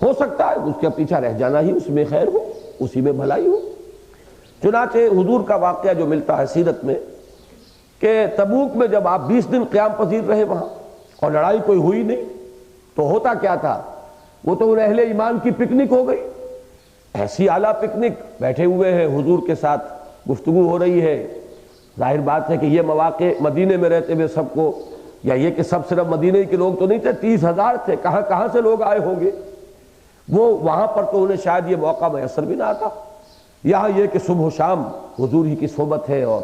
Speaker 1: ہو سکتا ہے اس کے پیچھے رہ جانا ہی اس میں خیر ہو، اسی میں بھلائی ہو۔ چنانچہ حضور کا واقعہ جو ملتا ہے سیرت میں کہ تبوک میں جب آپ 20 دن قیام پذیر رہے وہاں اور لڑائی کوئی ہوئی نہیں، تو ہوتا کیا تھا، وہ تو ان اہل ایمان کی پکنک ہو گئی، ایسی اعلیٰ پکنک، بیٹھے ہوئے ہیں حضور کے ساتھ گفتگو ہو رہی ہے۔ ظاہر بات ہے کہ یہ مواقع مدینے میں رہتے ہوئے سب کو، یا یہ کہ سب صرف مدینے کے لوگ تو نہیں تھے، 30,000 تھے، کہاں کہاں سے لوگ آئے ہوں گے، وہ وہاں پر تو انہیں شاید یہ موقع میسر بھی نہ آتا۔ یہاں یہ کہ صبح و شام حضور ہی کی صحبت ہے اور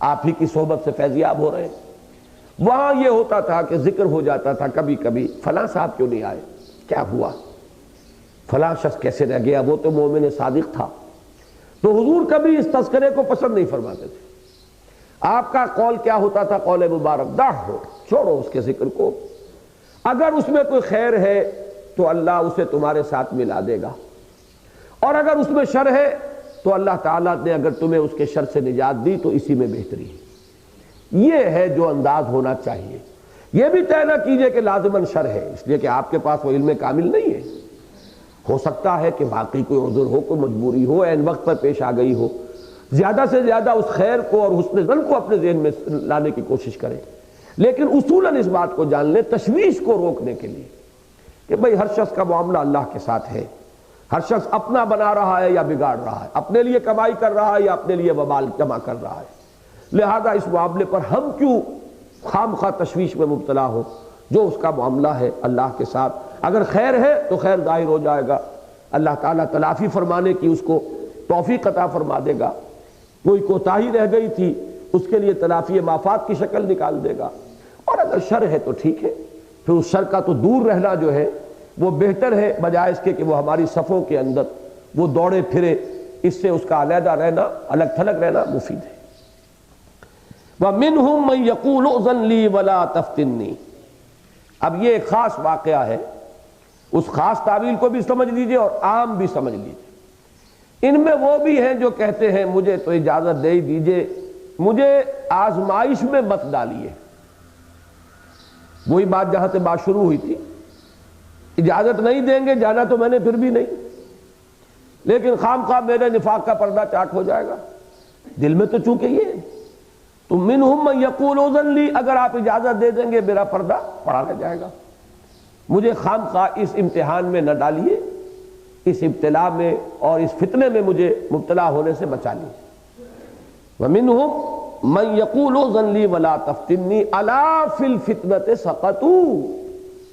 Speaker 1: آپ ہی کی صحبت سے فیضیاب ہو رہے ہیں، وہاں یہ ہوتا تھا کہ ذکر ہو جاتا تھا کبھی کبھی، فلاں صاحب کیوں نہیں آئے، کیا ہوا، فلاں شخص کیسے رہ گیا، وہ تو مومن صادق تھا۔ تو حضور کبھی اس تذکرے کو پسند نہیں فرماتے تھے، آپ کا قول کیا ہوتا تھا، قول مبارک داہ ہو، چھوڑو اس کے ذکر کو، اگر اس میں کوئی خیر ہے تو اللہ اسے تمہارے ساتھ ملا دے گا، اور اگر اس میں شر ہے تو اللہ تعالیٰ نے اگر تمہیں اس کے شر سے نجات دی تو اسی میں بہتری ہے۔ یہ ہے جو انداز ہونا چاہیے۔ یہ بھی طے نہ کیجئے کہ لازماً شر ہے، اس لیے کہ آپ کے پاس وہ علم کامل نہیں ہے، ہو سکتا ہے کہ واقعی کوئی عذر ہو، کوئی مجبوری ہو، عین وقت پر پیش آ گئی ہو، زیادہ سے زیادہ اس خیر کو اور حسن ظن کو اپنے ذہن میں لانے کی کوشش کریں، لیکن اصولاً اس بات کو جان لیں تشویش کو روکنے کے لیے کہ بھئی ہر شخص کا معاملہ اللہ کے ساتھ ہے، ہر شخص اپنا بنا رہا ہے یا بگاڑ رہا ہے، اپنے لیے کمائی کر رہا ہے یا اپنے لیے وبال جمع کر رہا ہے، لہذا اس معاملے پر ہم کیوں خام خواہ تشویش میں مبتلا ہو، جو اس کا معاملہ ہے اللہ کے ساتھ، اگر خیر ہے تو خیر ظاہر ہو جائے گا، اللہ تعالیٰ تلافی فرمانے کی اس کو توفیق عطا فرما دے گا، کوئی کوتاہی رہ گئی تھی اس کے لیے تلافی مافات کی شکل نکال دے گا، اور اگر شر ہے تو ٹھیک ہے، پھر اس شر کا تو دور رہنا جو ہے وہ بہتر ہے بجائے اس کے کہ وہ ہماری صفوں کے اندر وہ دوڑے پھرے، اس سے اس کا علیحدہ رہنا، الگ تھلگ رہنا مفید ہے۔ وَمِنْهُمْ مَنْ يَقُولُ اُذَنْ لِي وَلَا تَفْتِنِّي۔ اب یہ ایک خاص واقعہ ہے، اس خاص تعویل کو بھی سمجھ لیجئے اور عام بھی سمجھ لیجئے۔ ان میں وہ بھی ہیں جو کہتے ہیں مجھے تو اجازت دے دیجئے، مجھے آزمائش میں مت ڈالیے، وہی بات جہاں سے بات شروع ہوئی تھی، اجازت نہیں دیں گے جانا تو میں نے پھر بھی نہیں، لیکن خام خواہ میرے نفاق کا پردہ چاٹ ہو جائے گا، دل میں تو چونکہ یہ ہے، تو منہم من یقول اذن لی، اگر آپ اجازت دے دیں گے میرا پردہ پڑا رہ جائے گا، مجھے خام خواہ اس امتحان میں نہ ڈالیے، اس ابتلا میں اور اس فتنے میں مجھے مبتلا ہونے سے بچا لیجیے۔ ومنہم من یقول اذن لی ولا تفتنی الا فی الفتنۃ سقطوا،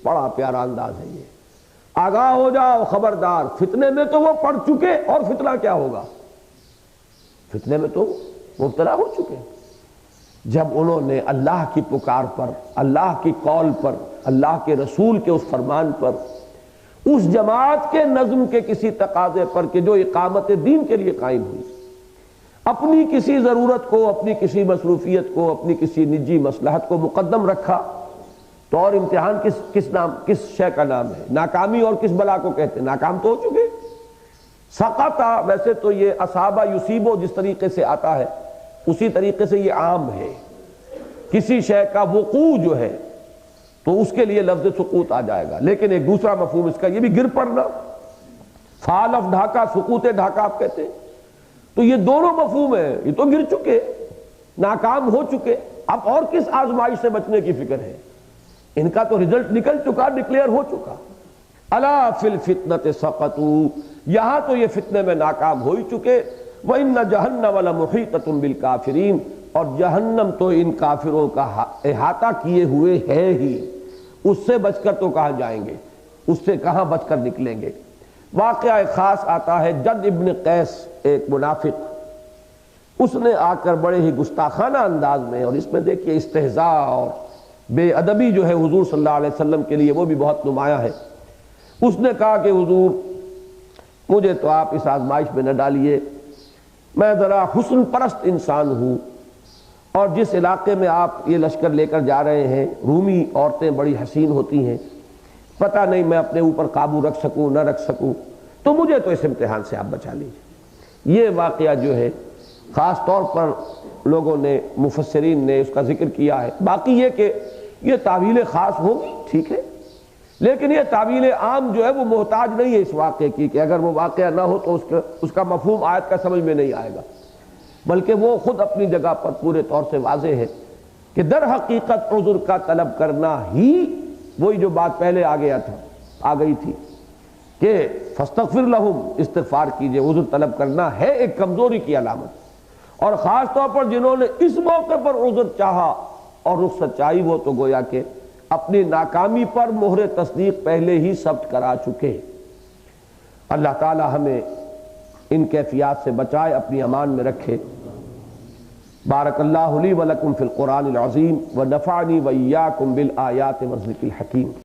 Speaker 1: بڑا پیارا انداز ہے یہ، آگاہ ہو جاؤ، خبردار، فتنے میں تو وہ پڑ چکے، اور فتنہ کیا ہوگا، فتنے میں تو مبتلا ہو چکے، جب انہوں نے اللہ کی پکار پر، اللہ کی قول پر، اللہ کے رسول کے اس فرمان پر، اس جماعت کے نظم کے کسی تقاضے پر کہ جو اقامت دین کے لیے قائم ہوئی، اپنی کسی ضرورت کو، اپنی کسی مصروفیت کو، اپنی کسی نجی مصلحت کو مقدم رکھا تو اور امتحان کس شے کا نام ہے؟ ناکامی اور کس بلا کو کہتے ہیں؟ ناکام تو ہو چکے۔ سقطا ویسے تو یہ اصابہ یصیبو جس طریقے سے آتا ہے اسی طریقے سے یہ عام ہے، کسی شے کا وقوع جو ہے تو اس کے لیے لفظ سقوط آ جائے گا، لیکن ایک دوسرا مفہوم اس کا یہ بھی گر پڑنا، فعل آف ڈھاکہ، سقوط ڈھاکہ آپ کہتے ہیں، تو یہ دونوں مفہوم ہیں، یہ تو گر چکے، ناکام ہو چکے، اب اور کس آزمائش سے بچنے کی فکر ہے؟ ان کا تو رزلٹ نکل چکا، ڈکلیئر ہو چکا۔ الا فی الفتنۃ سقطوا، یہاں تو یہ فتنے میں ناکام ہو ہی چکے۔ وَإِنَّ جَهَنَّمَ لَمُحِيطَةٌ بِالْكَافِرِينَ، اور جہنم تو ان کافروں کا احاطہ کیے ہوئے ہے ہی، اس سے بچ کر تو کہاں جائیں گے، اس سے کہاں بچ کر نکلیں گے۔ واقعہ ایک خاص آتا ہے، جد ابن قیس ایک منافق، اس نے آ کر بڑے ہی گستاخانہ انداز میں، اور اس میں دیکھیے استہزاء اور بے ادبی جو ہے حضور صلی اللہ علیہ وسلم کے لیے وہ بھی بہت نمایاں ہے۔ اس نے کہا کہ حضور مجھے تو آپ اس آزمائش میں نہ ڈالیے، میں ذرا حسن پرست انسان ہوں، اور جس علاقے میں آپ یہ لشکر لے کر جا رہے ہیں رومی عورتیں بڑی حسین ہوتی ہیں، پتہ نہیں میں اپنے اوپر قابو رکھ سکوں نہ رکھ سکوں، تو مجھے تو اس امتحان سے آپ بچا لیجیے۔ یہ واقعہ جو ہے خاص طور پر لوگوں نے، مفسرین نے اس کا ذکر کیا ہے۔ باقی یہ کہ یہ تعویل خاص ہوگی ٹھیک ہے، لیکن یہ تعویل عام جو ہے وہ محتاج نہیں ہے اس واقعے کی، کہ اگر وہ واقعہ نہ ہو تو اس کا مفہوم آیت کا سمجھ میں نہیں آئے گا، بلکہ وہ خود اپنی جگہ پر پورے طور سے واضح ہے کہ در حقیقت عذر کا طلب کرنا ہی وہی جو بات پہلے آ گئی تھی کہ فاستغفر لہم، استغفار کیجئے، عذر طلب کرنا ہے ایک کمزوری کی علامت، اور خاص طور پر جنہوں نے اس موقع پر عذر چاہا اور رخصت چاہی وہ تو گویا کہ اپنی ناکامی پر مہر تصدیق پہلے ہی ثبت کرا چکے۔ اللہ تعالی ہمیں ان کیفیات سے بچائے، اپنی امان میں رکھے۔ بارک اللہ لی ولکم فی القرآن العظیم ونفعنی وإیاکم بالآیات والذکر الحکیم۔